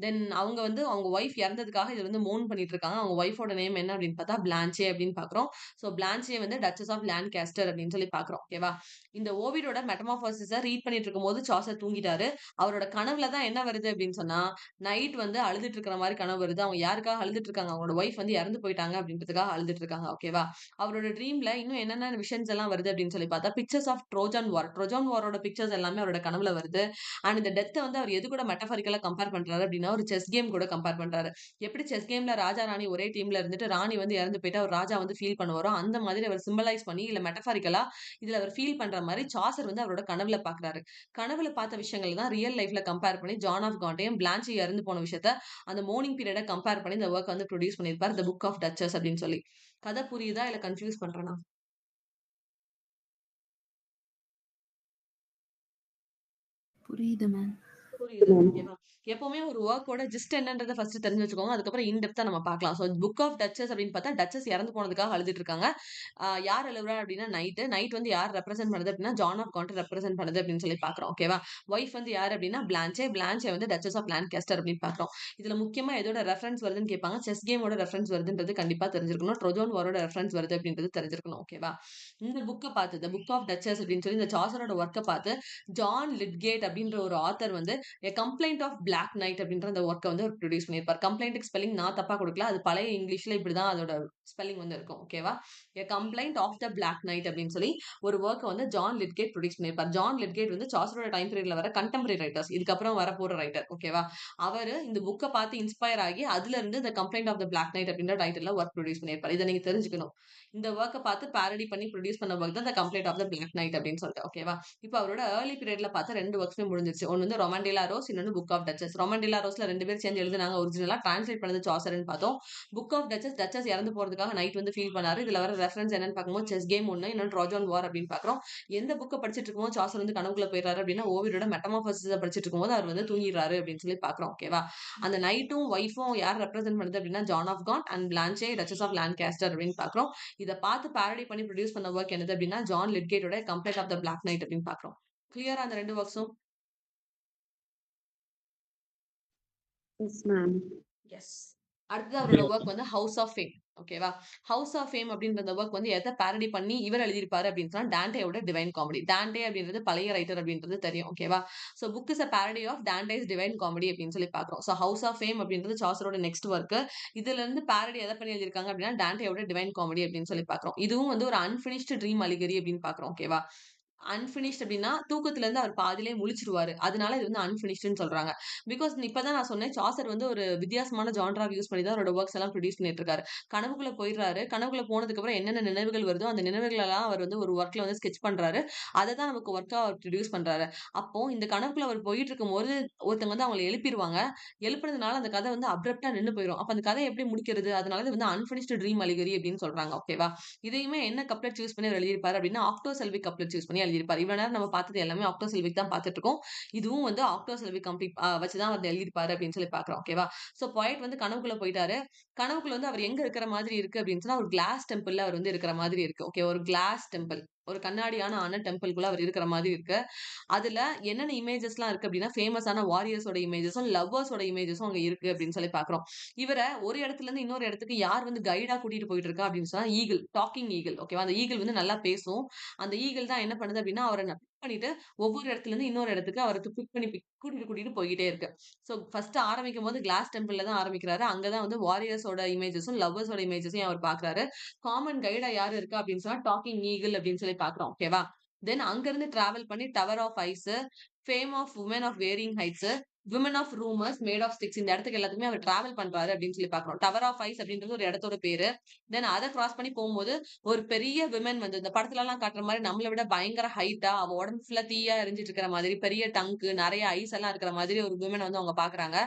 [SPEAKER 1] தென் அவங்க வந்து அவங்க ஒய்ஃப் இறந்ததுக்காக இது வந்து மோன் பண்ணிட்டு இருக்காங்க. அவங்க ஒய்ஃபோட நேம் என்ன அப்படின்னு பார்த்தா பிளான்சே அப்படின்னு பார்க்கிறோம். சோ பிளான்சே வந்து டச்சஸ் ஆஃப் லான்காஸ்டர் அப்படின்னு சொல்லி பார்க்கிறோம். ஓகேவா? இந்த ஓவிடோட மெட்டமார்போசிஸ ரீட் பண்ணிட்டு இருக்கும்போது சாசர் தூங்கிட்டாரு. அவரோட கனவுல தான் என்ன வருது அப்படின்னு சொன்னா, நைட் வந்து அழுதுட்டு இருக்கிற மாரி கனவு வருது. அவங்க யாருக்காக அழுதுட்டு இருக்காங்க? அவங்களோட ஒய்ஃப் வந்து இறந்து போயிட்டாங்க அப்படின்றதுக்காக அழுதுட்டு இருக்காங்க. ஓகேவா? அவரோட ட்ரீம்ல இன்னும் என்னென்ன விஷன்ஸ் எல்லாம் வருது அப்படின்னு சொல்லி பார்த்தா, pictures of Trojan war. Trojan வாரோட பிக்சர்ஸ் எல்லாமே அவரோட கனவுல வருது. அண்ட் இந்த டெத்த வந்து அவர் எது கூட மெட்டபாரிக்கலா கம்பேர் பண்றாரு அப்படின்னா, ஒரு செஸ் கேம் கூட கம்பேர் பண்றாரு. எப்படி செஸ் கேம்ல ராஜா, ராணி ஒரே டீம்ல இருந்துட்டு ராணி வந்து இறந்து போயிட்டா ஒரு ராஜா வந்து ஃபீல் பண்ணுவாரோ, அந்த மாதிரி அவர் சிம்பலைஸ் பண்ணி இல்ல மெட்டபாரிக்கலா இதுல அவர் ஃபீல் பண்ற மாரி சாசர் வந்து அவரோட கனவுல பார்க்கிறாரு. கனவுல பார்த்த விஷயங்கள் தான் ரியல் லைஃப்ல கம்பேர் பண்ணி ஜான் ஆஃப் காண்டையும் பிளான்சி இறந்து போன விஷயத்த அந்த மோர்னிங் பீரியட கம்பேர் பண்ணி இந்த வொர்க் வந்து ப்ரொடியூஸ் பண்ணியிருப்பார். த புக் ஆஃப் டச்சஸ் அப்படின்னு சொல்லி. கதை புரியுதா? இல்ல கன்ஃப்யூஸ் பண்றேனா?
[SPEAKER 2] புரியுது மேம்.
[SPEAKER 1] புரியுது. ஓகேவா? எப்பவுமே ஒரு வொர்க்கோட ஜிஸ்ட் என்னன்றத ஃபர்ஸ்ட் தெரிஞ்சு வச்சுக்கோங்க. அதுக்கப்புறம் இன் டெப்த்தா நம்ம பார்க்கலாம். சோ புக் ஆஃப் டச்சஸ் அப்படின்னு பார்த்தா, டச்சஸ் இறந்து போனதுக்காக அழுதுட்டு இருக்காங்க. யார் அழுவுறா அப்படின்னா நைட். நைட் வந்து யார் ரெப்ரசென்ட் பண்ணுது அப்படின்னா, ஜான் ஆஃப் காண்ட் ரெப்ரசென்ட் பண்ணுது அப்படின்னு சொல்லி பார்க்கிறோம். ஓகேவா? ஒய்ஃப் வந்து யார் அப்படின்னா பிளான்சே. பிளான்சே வந்து டச்சஸ் ஆஃப் லான்காஸ்டர் அப்படின்னு பார்க்கிறோம். இதுல முக்கியமா எதோட ரெஃபரன்ஸ் வருதுன்னு கேட்பாங்க. செஸ் கேமோட ரெஃபரன்ஸ் வருதுன்றது கண்டிப்பா தெரிஞ்சிருக்கணும். ட்ரோஜன் வாரோட ரெஃபரன்ஸ் வருது அப்படின்றது தெரிஞ்சிருக்கணும். ஓகேவா? இந்த புக்க பார்த்து, த புக் ஆஃப் டச்சஸ் அப்படின்னு சொல்லி இந்த சாசரோட ஒர்க்க பார்த்து, ஜான் லிட்கேட் அப்படின்ற ஒரு ஆத்தர் வந்து எ கம்ப்ளைண்ட் ஆஃப் பிளாக் நைட் அப்படின்ற அந்த ஒர்க்கை வந்து அவர் ப்ரொடியூஸ் பண்ணியிருப்பார். கம்ப்ளைண்ட்டுக்கு ஸ்பெல்லிங் நான் தப்பா கொடுக்கல. அது பழைய இங்கிலீஷ்ல இப்படிதான் அதோட ஸ்பெல்லிங் வந்து இருக்கும். ஓகேவா? A complaint of the black knight அப்படின்னு சொல்லி ஒரு ஒர்க்கை வந்து ஜான் லிட்கேட் ப்ரொடியூஸ் பண்ணியிருப்பார். ஜான் லிட்கேட் வந்து சாசரோட டைம் பீரியட்ல வர கண்டெம்பரரி ரைட்டர்ஸ், இதுக்கப்புறம் வரப்போற ரைட்டர். ஓகேவா? அவரு இந்த புக்கை பார்த்து இன்ஸ்பயர் ஆகி அதுல இருந்து இந்த complaint of the black knight அப்படின்ற டைட்டில் ஒர்க் ப்ரொடியூஸ் பண்ணியிருப்பார். இதை நீங்க தெரிஞ்சுக்கணும். இந்த ஒர்க்கை பார்த்து பேரடி பண்ணி ப்ரொடியூஸ் பண்ண ஒர்க் தான் the complaint of the black knight அப்படின்னு சொல்லிட்டு. ஓகேவா? இப்போ அவரோட ஏர்லி பீரியட்ல பார்த்து 2 ஒர்க்ஸுமே முடிஞ்சிருச்சு. ஒன்னு வந்து ரொமாண்டிலா ரோஸ், இன்னொன்னு புக் ஆஃப் டச்சஸ். ரொமாண்டிலா ரோஸ்ல 2 பேர் சேர்ந்து எழுதுனாங்க ஒரிஜினலா. டிரான்ஸ்லேட் பண்ணது சாசர்னு பார்த்தோம். புக் ஆஃப் டச்சஸ், டச்சஸ் இறந்து போறதுக்காக நைட் வந்து ஃபீல் பண்ணாரு. இதுல வர ரெஃபரன்ஸ் என்னன்னு பார்க்கும்போது செஸ் கேம் ஒன்னு, இன்னொன்று ட்ரோஜன் வார் அப்படின்னு பார்க்குறோம். எந்த புக்கை படிச்சிட்டு இருக்கும்போது சாசர் வந்து கனவுக்குள்ள போயிடுறாரு அப்படின்னா ஓவியோட மெட்டமாஃபர்சிஸை படிச்சிட்டு இருக்கும்போது அவர் வந்து தூங்கிடுறாரு அப்படின்னு சொல்லி பார்க்குறோம். ஓகேவா? அந்த நைட்டும் ஒய்ஃபும் யார் ரெப்ரசென்ட் பண்ணுது அப்படின்னா John of Gaunt and Blanche duchess of Lancaster அப்படின்னு பார்க்குறோம். இதை பார்த்து பேரடி பண்ணி ப்ரொடியூஸ் பண்ண ஒர்க் என்னது அப்படின்னா ஜான் லிட்கேட்டோட complaint of the black knight அப்படின்னு பார்க்குறோம். கிளியரா அந்த 2 ஒர்க்ஸும்?
[SPEAKER 2] Yes, ma'am.
[SPEAKER 1] எஸ். அடுத்தது அவரோட ஒர்க் வந்து ஹவுஸ் ஆஃப் ஃபேம். ஓகேவா? ஹவுஸ் ஆஃப் ஃபேம் அப்படின்ற ஒர்க் வந்து எதை பேரடி பண்ணி இவர் எழுதியிருப்பாரு அப்படின்னு சொன்னா டான்டேயோட டிவைன் காமெடி. டான்டே அப்படின்றது பழைய ரைட்டர் அப்படின்றது தெரியும். ஓகேவா? So book is a parody of Dante's divine comedy அப்படின்னு சொல்லி பார்க்குறோம். ஸோ ஹவுஸ் ஆஃப் ஃபேம் அப்படின்றது சாசரோட நெக்ஸ்ட் ஒர்க். இதுல இருந்து பேரடி எதை பண்ணி எழுதியிருக்காங்க அப்படின்னா டான்டேயோட டிவைன் காமெடி அப்படின்னு சொல்லி பார்க்குறோம். இதுவும் வந்து ஒரு அன்பினிஷ்டு ட்ரீம் அலிகரி அப்படின்னு பார்க்குறோம். ஓகேவா? அன்பினிஷ்ட் அப்படின்னா தூக்கத்துல இருந்து அவர் பாதியிலே முழிச்சிருவாரு. அதனால இது வந்து அன்பினிஷ்டுன்னு சொல்றாங்க. பிகாஸ் இப்பதான் நான் சொன்னேன் சாசர் வந்து ஒரு வித்தியாசமான ஜான்ரா யூஸ் பண்ணி தான் அவரோட ஒர்க்ஸ் எல்லாம் ப்ரொடியூஸ் பண்ணிட்டு இருக்காரு. கனவுக்குள்ள போயிடுறாரு. கனவுக்குள்ள போனதுக்கு அப்புறம் என்னென்ன நினைவுகள் வருதோ அந்த நினைவுகள் எல்லாம் அவர் வந்து ஒரு ஒர்க்ல வந்து ஸ்கெட்ச் பண்றாரு. அதை தான் நமக்கு ஒர்க்கா அவர் ப்ரொடியூஸ் பண்றாரு. அப்போ இந்த கனவுக்குள்ள அவர் போயிட்டு இருக்கும்போது ஒருத்தவங்க வந்து அவங்களை எழுப்பிடுவாங்க. எழுப்புனதுனால அந்த கதை வந்து அப்ரப்டா நின்னு போயிடும். அப்ப அந்த கதை எப்படி முடிக்கிறது? அதனால இது வந்து அன்பினிஷ்டு ட்ரீம் அலிகரி அப்படின்னு சொல்றாங்க. ஓகேவா? இதையுமே என்ன கப்லெட் சூஸ் பண்ணி அவர் எழுதியிருப்பாரு அப்படின்னா ஆக்டோ செல்வி கப்லெட் சூஸ் பண்ணி எழுதியிருப்பாரு. இவ்வளவு நேரம் நம்ம பார்த்தது எல்லாமே ஆக்டோ செல்விக் தான் பார்த்துட்டு இருக்கோம். இதுவும் வந்து ஆக்டோ செல்வி கம்ப்ளீட் வச்சுதான் வந்து எழுதியிருப்பாரு அப்படின்னு சொல்லி பார்க்கிறோம். ஓகேவா? சோ பாயிண்ட் வந்து கனவுக்குள்ள போயிட்டாரு. கனவுக்குள்ள வந்து அவர் எங்க இருக்கிற மாதிரி இருக்கு அப்படின்னு சொன்னா ஒரு கிளாஸ் டெம்பிள்ல அவர் வந்து இருக்கிற மாதிரி இருக்கு. ஓகே, ஒரு கிளாஸ் டெம்பிள், ஒரு கண்ணாடியான டெம்பிள்குள்ள அவர் இருக்கிற மாதிரி இருக்கு. அதுல என்னென்ன இமேஜஸ்லாம் இருக்கு அப்படின்னா ஃபேமஸான வாரியர்ஸோட இமேஜஸும் லவ்வர்ஸோட இமேஜஸும் அங்க இருக்கு அப்படின்னு சொல்லி பார்க்கிறோம். இவர ஒரு இடத்துல இருந்து இன்னொரு இடத்துக்கு யார் வந்து கைடா கூட்டிட்டு போயிட்டு இருக்கா அப்படின்னு சொன்னா ஈகிள், டாக்கிங் ஈகிள். ஓகேவா? அந்த ஈகிள் வந்து நல்லா பேசும். அந்த ஈகிள் தான் என்ன பண்ணுது அப்படின்னா அவரை பிக் பண்ணிட்டு ஒவ்வொரு இடத்துல இருந்து இன்னொரு இடத்துக்கு அவருக்கு பிக் பண்ணி கூட்டிட்டு கூட்டிட்டு போயிட்டே இருக்கு. சோ ஃபர்ஸ்ட் ஆரம்பிக்கும் போது கிளாஸ் டெம்பிள்ல தான் ஆரம்பிக்கிறாரு. அங்கதான் வந்து வாரியர்ஸோட இமேஜஸும் லவ்வர்ஸோட இமேஜஸையும் அவர் பாக்குறாரு. காமன் கைடா யாரு இருக்கா அப்படின்னு சொன்னா டாக்கிங் ஈகிள் அப்படின்னு சொல்லி பாக்குறோம். ஓகேவா? தென் அங்கிருந்து டிராவல் பண்ணி tower of ice, fame of woman of wearing heights, women of rumours made of sticks, இந்த இடத்துக்கு எல்லாத்துக்குமே அவர் டிராவல் பண்றாரு அப்படின்னு சொல்லி பாக்குறோம். டவர் ஆஃப் ஐஸ் அப்படின்றது ஒரு இடத்தோட பேரு. தென் அதை கிராஸ் பண்ணி போகும்போது ஒரு பெரிய விமன் வந்து இந்த படத்துல எல்லாம் காட்டுற மாதிரி நம்மளை விட பயங்கர ஹைட்டா, அவ உடம்பு ஃபுல்லா தீயா எரிஞ்சிட்டு இருக்கிற மாதிரி, பெரிய டங்கு, நிறைய ஐஸ் எல்லாம் இருக்கிற மாதிரி ஒரு விமன் வந்து அவங்க பாக்குறாங்க.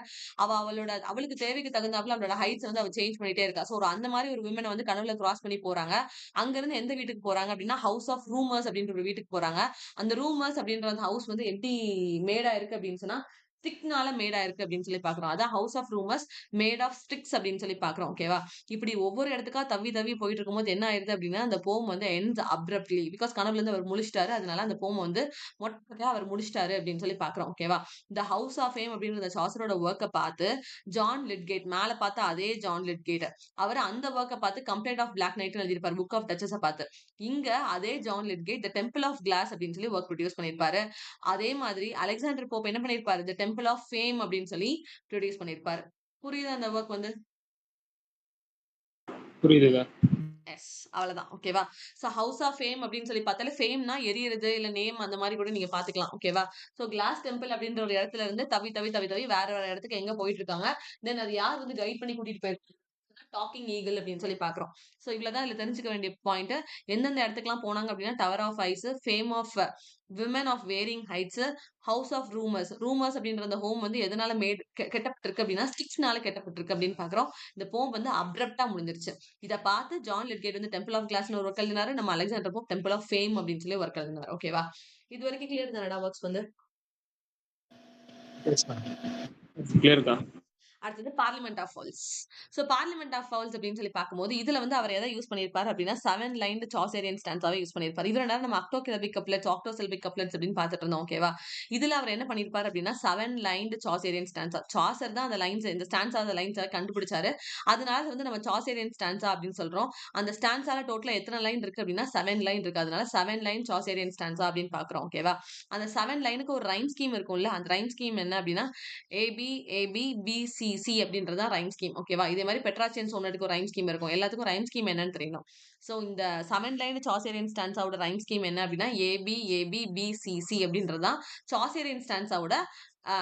[SPEAKER 1] அவளுக்கு தேவைக்கு தகுந்தாப்புல அவளோட ஹைட்ஸ் வந்து அவ சேஞ்ச் பண்ணிட்டே இருக்கா. சோ அந்த மாதிரி ஒரு விமனை வந்து கனவுல கிராஸ் பண்ணி போறாங்க. அங்க இருந்து எந்த வீட்டுக்கு போறாங்க அப்படின்னா ஹவுஸ் ஆஃப் ரூமர்ஸ் அப்படின்ற ஒரு வீட்டுக்கு போறாங்க. அந்த ரூமர்ஸ் அப்படின்ற அந்த ஹவுஸ் வந்து எப்படி மேடா இருக்கு அப்படின்னு சொன்னா ஸ்டிக்னால மேடா இருக்கு அப்படின்னு சொல்லி பாக்குறோம். அதான் house of rumours made of sticks அப்படின்னு சொல்லி பாக்குறோம். ஓகேவா? இப்படி ஒவ்வொரு இடத்துக்கா தவி தவி போயிட்டு இருக்கும்போது என்ன ஆயிருது அப்படின்னா அந்த போம் வந்து ends abruptly பிகாஸ் கனவுல இருந்து அவர் முழிச்சிட்டாரு. அதனால அந்த போம் வந்து மொட்டா அவர் முடிச்சிட்டாரு அப்படின்னு சொல்லி பாக்குறோம். ஓகேவா? இந்த ஹவுஸ் ஆஃப் ஃபேம் அப்படின்ற சாசரோட ஒர்க்கை பார்த்து ஜான் லிட்கேட், மேல பார்த்த அதே ஜான் லிட்கேட், அவர் அந்த ஒர்க்கை பார்த்து கம்ப்ளைண்ட் ஆஃப் பிளாக் நைட் எழுதியிருப்பாரு புக் ஆஃப் டச்சஸை பார்த்து. இங்க அதே John Lydgate the temple of glass அப்படின்னு சொல்லி ஒர்க் ப்ரொடியூஸ் பண்ணியிருப்பாரு. அதே மாதிரி அலெக்சாண்டர் போப் என்ன பண்ணிருப்பாரு, த டெம்பிள் ஆஃப் ஃபேம் அப்படின்னு சொல்லி ப்ரொடியூஸ் பண்ணிருப்பாரு. புரியுதா அந்த ஒர்க் வந்து?
[SPEAKER 3] புரியுதுக்கா.
[SPEAKER 1] எஸ், அவ்வளவுதான். ஓகேவா? சோ ஹவுஸ் ஆஃப் ஃபேம் அப்படின்னு சொல்லி பார்த்தாலே ஃபேம்னா எரியறது இல்ல நேம் அந்த மாதிரி கூட நீங்க பாத்துக்கலாம். ஓகேவா? சோ கிளாஸ் டெம்பிள் அப்படின்ற ஒரு இடத்துல இருந்து தவி தவி தவி தவி வேற வேற இடத்துக்கு எங்க போயிட்டு இருக்காங்க. தென் அது யார் வந்து கைட் பண்ணி கூட்டிட்டு போயிருக்கு, டாக்கிங் ஈகிள் அப்படின்னு சொல்லி பாக்குறோம். சோ இவ்வளவுதான் இதுல தெரிஞ்சுக்க வேண்டிய பாயிண்ட். எந்தெந்த இடத்துக்குலாம் போனாங்க அப்படின்னா tower of ice, fame of women of wearing heights, house of rumours. Rumours அப்படின்ற அந்த ஹோம் வந்து எதனால கெட்டப்பட்டிருக்கு அப்படின்னா ஸ்டிக்ஸ்னால கெட்டப்பட்டிருக்கு அப்படின்னு பாக்குறோம். இந்த போம் வந்து அப்ரப்டா முடிஞ்சிருச்சு. இதை பார்த்து ஜான் லிட்கேட் வந்து டெம்பிள் ஆஃப் கிளாஸ்னு ஒரு ஒர்க் எழுதினாரு. நம்ம Alexander Pope temple of fame அப்படின்னு சொல்லி ஒர்க் எழுதினாரு. ஓகேவா? இது வரைக்கும் கிளியர் தானடா ஒர்க்ஸ் வந்து?
[SPEAKER 3] கிளியர்க்கா.
[SPEAKER 1] அடுத்தது parliament of fowls. So parliament of fowls அப்படின்னு சொல்லி பார்க்கும்போது இதுல வந்து அவர் எதை யூஸ் பண்ணியிருப்பாரு அப்படின்னா 7 லைன்டு சாசேரியன் ஸ்டான்ஸாவே யூஸ் பண்ணியிருப்பாரு. இவ்வளவு நேரம் நம்ம அக்டோசிலபிக் கப்லெட்ஸ் ஆக்டோசிலபிக் கப்லெட்ஸ் அப்படின்னு பார்த்துட்டு இருந்தோம். ஓகேவா? இதுல அவர் என்ன பண்ணியிருப்பாரு அப்படின்னா 7 லைன்டு சாசேரியன் ஸ்டான்ஸா. சாசர் தான் அந்த லைன்ஸ் இந்த ஸ்டான்ஸா அந்த லைன்ஸை கண்டுபிடிச்சாரு. அதனால வந்து நம்ம சாசேரியன் ஸ்டான்ஸா அப்படின்னு சொல்றோம். அந்த ஸ்டான்ஸால டோட்டலா எத்தனை லைன் இருக்கு அப்படின்னா 7 லைன் இருக்கு. அதனால 7 லைன் சாசேரியன் ஸ்டான்ஸா அப்படின்னு பாக்குறோம். ஓகேவா? அந்த 7 லைனுக்கு ஒரு ரைம் ஸ்கீம் இருக்கும்ல, அந்த ரைம் ஸ்கீம் என்ன அப்படின்னா ABABBCC அப்படின்றதா ரைம் ஸ்கீம். ஓகேவா? இதே மாதிரி பெட்ராச்சியன் சோனட்டுக்கு ஒரு ரைம் ஸ்கீம் இருக்கும். எல்லாத்துக்கும் ரைம் ஸ்கீம் என்னன்னு தெரியணும். சோ இந்த 7 லைன் சாசேரியன் ஸ்டான்ஸாவோட ரைம் ஸ்கீம் என்ன அப்படின்னா ABABBCC அப்படின்றதா சாசேரியன் ஸ்டான்ஸாவோட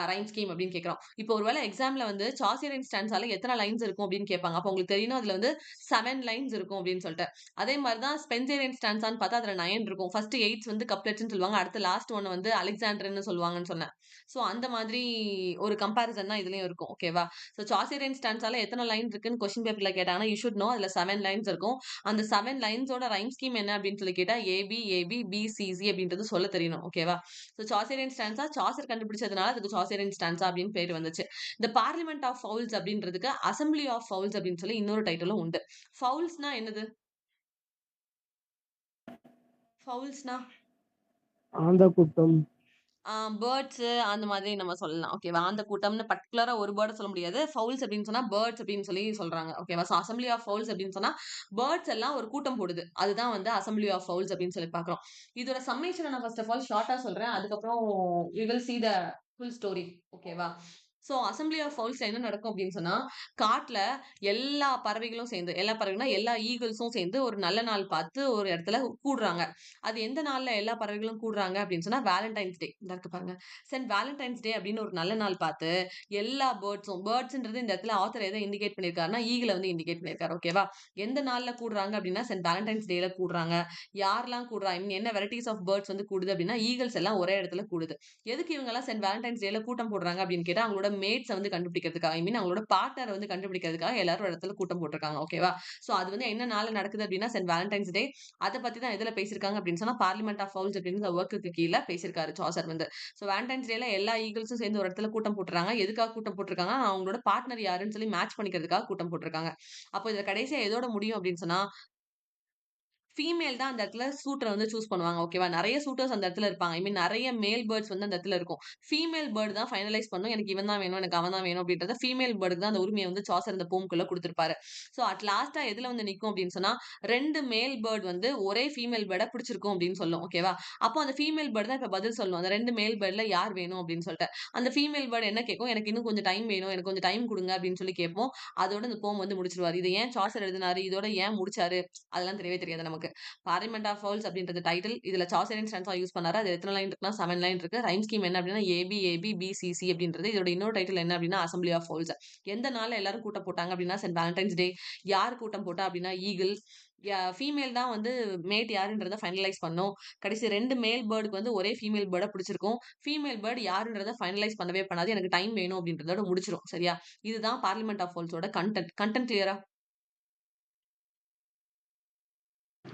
[SPEAKER 1] ரைம் ஸ்கீம் அப்படின்னு கேட்கிறோம். இப்போ ஒருவேளை எக்ஸாம்ல வந்து சாசேரியன் ஸ்டான்ஸால எத்தனை லைன்ஸ் இருக்கும் அப்படின்னு கேட்பாங்க. அப்போ உங்களுக்கு தெரியணும் அதுல வந்து 7 லைன்ஸ் இருக்கும் அப்படின்னு சொல்லிட்டு. அதே மாதிரிதான் ஸ்பென்சேரியன் ஸ்டான்ஸான்னு பார்த்தா அதுல 9 இருக்கும். ஃபர்ஸ்ட் 8 வந்து கப்லெட்ஸ்னு சொல்லுவாங்க. அடுத்து லாஸ்ட் ஒன்னு வந்து அலெக்சாண்டர்னு சொல்லுவாங்கன்னு சொன்னேன். சோ அந்த மாதிரி ஒரு கம்பாரிசன் தான் இதுலயும் இருக்கும். ஓகேவா? சோ சாசேரியன் ஸ்டான்ஸால எத்தனை லைன் இருக்குன்னு கொஸ்டின் பேப்பர்ல கேட்டாங்கன்னா யூ ஷுட் நோ அதுல 7 லைன்ஸ் இருக்கும். அந்த 7 லைன்ஸோட ரைம் ஸ்கீம் என்ன அப்படின்னு சொல்லி கேட்டா ABABBCC அப்படின்றது சொல்ல தெரியணும். ஓகேவா? சோ சாசேரியன் ஸ்டான்ஸா சாசர் கண்டுபிடிச்சதுனால அதுக்கு சாசேரியன் ஸ்டான்ஸா அப்படின்னு பேர் வந்துச்சு. இந்த பார்லிமெண்ட் ஆஃப் ஃபவுல்ஸ் அப்படின்றதுக்கு அசம்பிளி ஆஃப் ஃபவுல்ஸ் அப்படின்னு சொல்லி இன்னொரு டைட்டிலும் உண்டு. ஃபவுல்ஸ்னா என்னது? ஃபவுல்ஸ்னா
[SPEAKER 3] ஆந்த கூட்டம்.
[SPEAKER 1] பேர்ட்ஸ் அந்த மாதிரி நம்ம சொல்லலாம். ஓகேவா? அந்த கூட்டம்னு பர்டிகுலரா ஒரு பேர்ட் சொல்ல முடியாது. ஃபவுல்ஸ் அப்படின்னு சொன்னா பேர்ட்ஸ் அப்படின்னு சொல்லி சொல்றாங்க. ஓகேவா? சோ அசம்பிளி ஆஃப் ஃபவுல்ஸ் அப்படின்னு சொன்னா பேர்ட்ஸ் எல்லாம் ஒரு கூட்டம் போடுது. அதுதான் வந்து அசம்பிளி ஆஃப் ஃபவுல்ஸ் அப்படின்னு சொல்லி பாக்குறோம். இதோட சம்மேஷன் நான் ஃபர்ஸ்ட் ஆஃப் ஆல் ஷார்ட்டா சொல்றேன். அதுக்கப்புறம் we will see the full story. ஓகேவா? சோ அசம்பிளி ஆஃப் ஃபவுல்ஸ்ல என்ன நடக்கும் அப்படின்னு சொன்னா காட்டுல எல்லா பறவைகளும் சேர்ந்து எல்லா பறவைகள்னா எல்லா ஈகிள்ஸும் சேர்ந்து ஒரு நல்ல நாள் பார்த்து ஒரு இடத்துல கூடுறாங்க. அது எந்த நாள்ல எல்லா பறவைகளும் கூடுறாங்க அப்படின்னு சொன்னா வேலண்டைன்ஸ் டே. இந்த இருக்கு பாருங்க. சென்ட் வேலண்டைன்ஸ் டே அப்படின்னு ஒரு நல்ல நாள் பார்த்து எல்லா பேர்ட்ஸ்ன்றது இந்த இடத்துல ஆத்தர் எதை இண்டிகேட் பண்ணிருக்காருன்னா ஈகிளை வந்து இண்டிகேட் பண்ணிருக்காரு. ஓகேவா? எந்த நாள்ல கூடுறாங்க அப்படின்னா சென்ட் வேலண்டைன்ஸ் டேல கூடுறாங்க. யாரெல்லாம் கூடுறா என்ன வெரைட்டிஸ் ஆஃப் பேர்ட்ஸ் வந்து கூடுது அப்படின்னா ஈகிள்ஸ் எல்லாம் ஒரே இடத்துல கூடுது. எதுக்கு இவங்க எல்லாம் சென்ட் வேலண்டைன்ஸ் டேல கூட்டம் போடுறாங்க அப்படின்னு கேட்டா அவங்களோட மேட்ஸ் வந்து கண்டுபிடிக்கிறதுக்காக அவங்களோட பார்ட்னர் வந்து கண்டுபிடிக்கிறதுக்காக எல்லாரும் ஒரு இடத்துல கூட்டம் போட்டிருக்காங்க. ஓகேவா? சோ அது வந்து என்ன நாள்ல நடக்குது அப்படின்னா சென்ட் வேலண்டைன்ஸ் டே. அதை பத்தி தான் எதுல பேசியிருக்காங்க அப்படின்னு சொன்னா பார்லிமெண்ட் ஆஃப் ஃபவுல்ஸ் அப்படின்னு ஒர்க்குக்கு கீழே பேசியிருக்காரு சாசர் வந்து. சோ வேலண்டைன்ஸ் டேல எல்லா ஈகிள்ஸும் சேர்ந்து ஒரு இடத்துல கூட்டம் போட்டுறாங்க. எதுக்காக கூட்டம் போட்டிருக்காங்க? அவங்களோட பார்ட்னர் யாருன்னு சொல்லி மேட்ச் பண்ணிக்கிறதுக்காக கூட்டம் போட்டிருக்காங்க. அப்போ இதுல கடைசியா எதோட முடியும் அப்படின்னு சொன்னா ஃபீமேல் தான் அந்த இடத்துல சூட்டரை வந்து சூஸ் பண்ணுவாங்க. ஓகேவா? நிறைய சூட்டர்ஸ் அந்த இடத்துல இருப்பாங்க. நிறைய மேல் பேர்ட்ஸ் வந்து அந்த இடத்துல இருக்கும். ஃபீமேல் பேர்டு தான் ஃபைனலைஸ் பண்ணும். எனக்கு இவன் தான் வேணும், எனக்கு அவன் தான் வேணும் அப்படின்றத ஃபீமேல் பேர்டுக்கு தான் அந்த உரிமையை வந்து சாசர் இந்த போம்குள்ள கொடுத்திருப்பாரு. சோ அட் லாஸ்டா எதுல வந்து நிக்கும் அப்படின்னு சொன்னா 2 மேல் பேர்டு வந்து ஒரே ஃபீமேல் பேர்டை பிடிச்சிருக்கும் அப்படின்னு சொல்லும். ஓகேவா? அப்போ அந்த ஃபீமேல் பேர்டு தான் இப்ப பதில் சொல்லணும். அந்த 2 மேல் பேர்டுல யார் வேணும் அப்படின்னு சொல்லிட்டு அந்த ஃபீமேல் பேர்டு என்ன கேட்கும்? எனக்கு இன்னும் கொஞ்சம் டைம் வேணும், எனக்கு கொஞ்சம் டைம் கொடுங்க அப்படின்னு சொல்லி கேட்போம். அதோட இந்த போம் வந்து முடிச்சிருவாரு. இதை ஏன் சாசர் எழுதினாரு, இதோட ஏன் முடிச்சாரு, அதெல்லாம் தெரியவே தெரியாது நமக்கு. பார்லிமெண்ட் ஆஃப் ஃபவுல்ஸ் அப்படின்றது டைட்டில். இதுல சாசேரியன் ஸ்டான்ஸா யூஸ் பண்ணாரு. அது எத்தனை லைன் இருக்குன்னா 7 லைன் இருக்கு. ரைம் ஸ்கீம் என்ன அப்படின்னா ABABBCC அப்படின்றது. இதோட இன்னொரு டைட்டில் என்ன அப்படின்னா அசம்பிளி ஆஃப் ஃபவுல்ஸ். எந்த நாள்ல எல்லாரும் கூட்டம் போட்டாங்க அப்படின்னா சென்ட் வேலண்டைன்ஸ் டே. யார் கூட்டம் போட்டா அப்படின்னா ஈகிள். ஃபீமேல் தான் வந்து மேட் யாருன்றத ஃபைனலைஸ் பண்ணும். கடைசி 2 மேல் பேர்டுக்கு வந்து ஒரே ஃபீமேல் பேர்டை பிடிச்சிருக்கும். ஃபீமேல் பேர்டு யாருன்றத ஃபைனலைஸ் பண்ணவே பண்ணாது. எனக்கு டைம் வேணும் அப்படின்றதோட முடிச்சிரும். சரியா? இதுதான் பார்லிமெண்ட் ஆஃப் ஃபவுல்ஸோட கண்டென்ட் கிளியரா?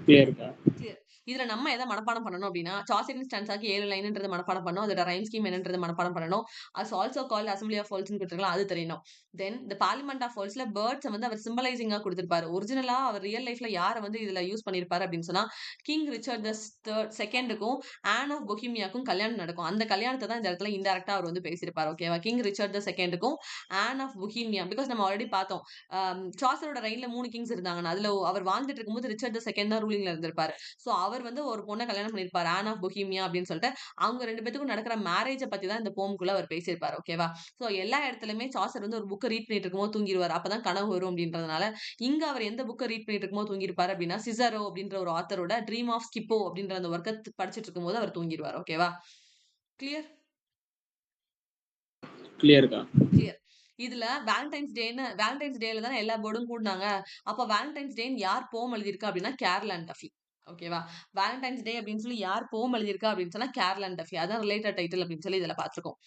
[SPEAKER 3] கிளியர்க்கா?
[SPEAKER 1] கிளியர். இதுல நம்ம எதை மனப்பாடம் பண்ணணும் அப்படின்னா சாசேரியன் ஸ்டான்ஸாக்கு 7 லைன்ன்றது மனப்பாடம் பண்ணணும். அதோட ரைம் ஸ்கீம் என்னன்றது மனப்பாடம் பண்ணணும். As also called assembly of ஃபவுல்ஸ்னு கொடுத்துருக்கலாம், அது தெரியணும். தென் இந்த பார்லிமெண்ட் ஆஃப் ஃபவுல்ஸ்ல பேர்ட்ஸ் வந்து அவர் சிம்பலைசிங்கா கொடுத்திருப்பாரு. ஒரிஜினலா அவர் ரியல் லைஃப்ல யாரை வந்து இதுல யூஸ் பண்ணிருப்பாரு அப்படின்னு சொன்னா கிங் ரிச்சர்ட் தி செகண்டுக்கும் ஆன் ஆஃப் பொஹிமியாக்கும் கல்யாணம் நடக்கும். அந்த கல்யாணத்தை தான் இந்த இடத்துல இன்டைரக்டா அவர் வந்து பேசியிருப்பாரு. ஓகேவா? கிங் ரிச்சர்ட் தி செகண்டுக்கும் ஆன் ஆஃப் பொஹிமியா. பிகாஸ் நம்ம ஆல்ரெடி பார்த்தோம் சாசரோட ரெயின்ல 3 கிங்ஸ் இருந்தாங்க. அதுல அவர் வாழ்ந்துட்டு இருக்கும்போது ரிச்சர்ட் தி செகண்ட் தான் ரூலிங்ல இருந்திருப்பாரு. சோ அவர் வந்து ஒரு பொண்ணை கல்யாணம் பண்ணிருப்பாரு ஆன் ஆஃப் பொஹிமியா அப்படின்னு சொல்லிட்டு. அவங்க 2 பேத்துக்கும் நடக்கிற மேரேஜை பத்தி தான் இந்த போம்குள்ள அவர் பேசியிருப்பாரு. ஓகேவா? சோ எல்லா இடத்துலயுமே சாசர் வந்து ஒரு புக்கை ரீட் பண்ணிட்டு இருக்கும்போது தூங்கிடுவார். அப்பதான் கனவு வரும் அப்படின்றதுனால இங்க அவர் எந்த புக்கை ரீட் பண்ணிட்டு இருக்கும்போது தூங்கிருப்பாரு அப்படின்னா சிசரோ அப்படின்ற ஒரு ஆத்தரோட ட்ரீம் ஆஃப் ஸ்கிப்போ அப்படின்ற அந்த ஒர்க்கை படிச்சிட்டு இருக்கும்போது அவர் தூங்கிடுவார். ஓகேவா? கிளியர்?
[SPEAKER 3] கிளியர்க்கா?
[SPEAKER 1] கிளியர். இதுல வேலண்டைன்ஸ் டேல தானே எல்லா பேர்டும் கூடினாங்க. அப்ப வேலண்டைன்ஸ் டேன்னு யார் போம் எழுதியிருக்கா அப்படின்னா கேரல் அண்ட் டஃபி. ஓகேவா? வேலண்டைன்ஸ் டே அப்படின்னு சொல்லி யார் போம் எழுதியிருக்கா அப்படின்னு சொன்னா கேரல் அண்ட் டஃபி. அதான் ரிலேட்டட் டைட்டில் அப்படின்னு சொல்லி இதுல பாத்துருக்கோம்.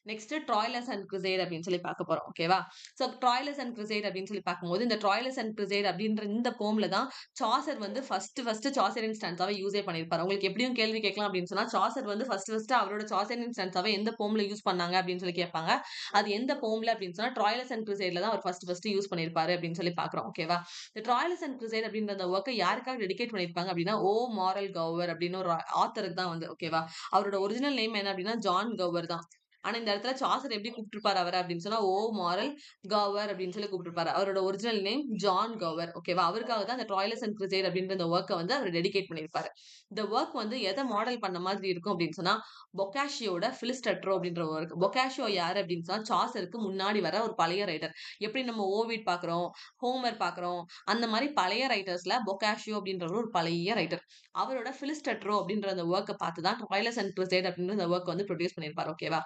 [SPEAKER 1] நெக்ஸ்ட் ட்ராய்லஸ் அண்ட் கிரிசைட் அப்படின்னு சொல்லி பார்க்க போறோம். ஓகேவா? ஸோ ட்ராய்லஸ் அண்ட் கிரிசைட் அப்படின்னு சொல்லி பார்க்கும்போது இந்த ட்ராய்லஸ் அண்ட் கிரிசைட் அப்படின்ற இந்த போம்ல தான் சாசர் வந்து ஃபர்ஸ்ட் சாசரின் ஸ்டான்ஸாவே யூஸே பண்ணியிருப்பாரு. உங்களுக்கு எப்படியும் கேள்வி கேட்கலாம் அப்படின்னு சொன்னா சாசர் வந்து ஃபர்ஸ்ட் அவரோட சாசரின் ஸ்டான்ஸாவே எந்த போம்ல யூஸ் பண்ணாங்க அப்படின்னு சொல்லி கேட்பாங்க. அது எந்த போம்ல அப்படின்னு சொன்னா ட்ராய்லஸ் அண்ட் கிரிசைட்ல தான் அவர் ஃபர்ஸ்ட் யூஸ் பண்ணியிருப்பாரு அப்படின்னு சொல்லி பார்க்குறோம். ஓகேவா? இந்த ட்ராய்லஸ் அண்ட் கிரிசைட் அப்படின்ற அந்த ஒர்க்கை யாருக்காக டெடிகேட் பண்ணியிருப்பாங்க அப்படின்னா ஓ மாரல் கவர் அப்படின்னு ஒரு ஆத்தருக்கு தான் வந்து. ஓகேவா? அவரோட ஒரிஜினல் நேம் என்ன அப்படின்னா ஜான் கவர் தான். ஆனா இந்த இடத்துல சாசர் எப்படி கூப்பிட்டுருப்பாரு அவர் அப்படின்னு சொன்னா ஓ மாரல் கவர் அப்படின்னு சொல்லி கூப்பிட்டுருப்பாரு. அவரோட ஒரிஜினல் நேம் ஜான் கவர். ஓகேவா? அவருக்காக தான் இந்த ட்ராய்லஸ் அண்ட் கிரிசைட் அப்படின்ற இந்த ஒர்க்கை வந்து அவர் டெடிகேட் பண்ணியிருப்பாரு. இந்த ஒர்க் வந்து எதை மாடல் பண்ண மாதிரி இருக்கும் அப்படின்னு சொன்னா பொக்காஷியோட பிலிஸ்டட்ரோ அப்படின்ற ஒர்க். பொக்காஷியோ யாரு அப்படின்னு சொன்னா சாசருக்கு முன்னாடி வர ஒரு பழைய ரைட்டர். எப்படி நம்ம ஓவிட் பாக்குறோம், ஹோமர் பாக்குறோம், அந்த மாதிரி பழைய ரைட்டர்ஸ்ல பொக்காஷியோ அப்படின்றவர் ஒரு பழைய ரைட்டர். அவரோட பிலிஸ்டட்ரோ அப்படின்ற அந்த ஒர்க்கை பார்த்து தான் ட்ராய்லஸ் அண்ட் கிரிசைட் அப்படின்ற அந்த ஒர்க் வந்து ப்ரொடியூஸ் பண்ணியிருப்பாரு. ஓகேவா?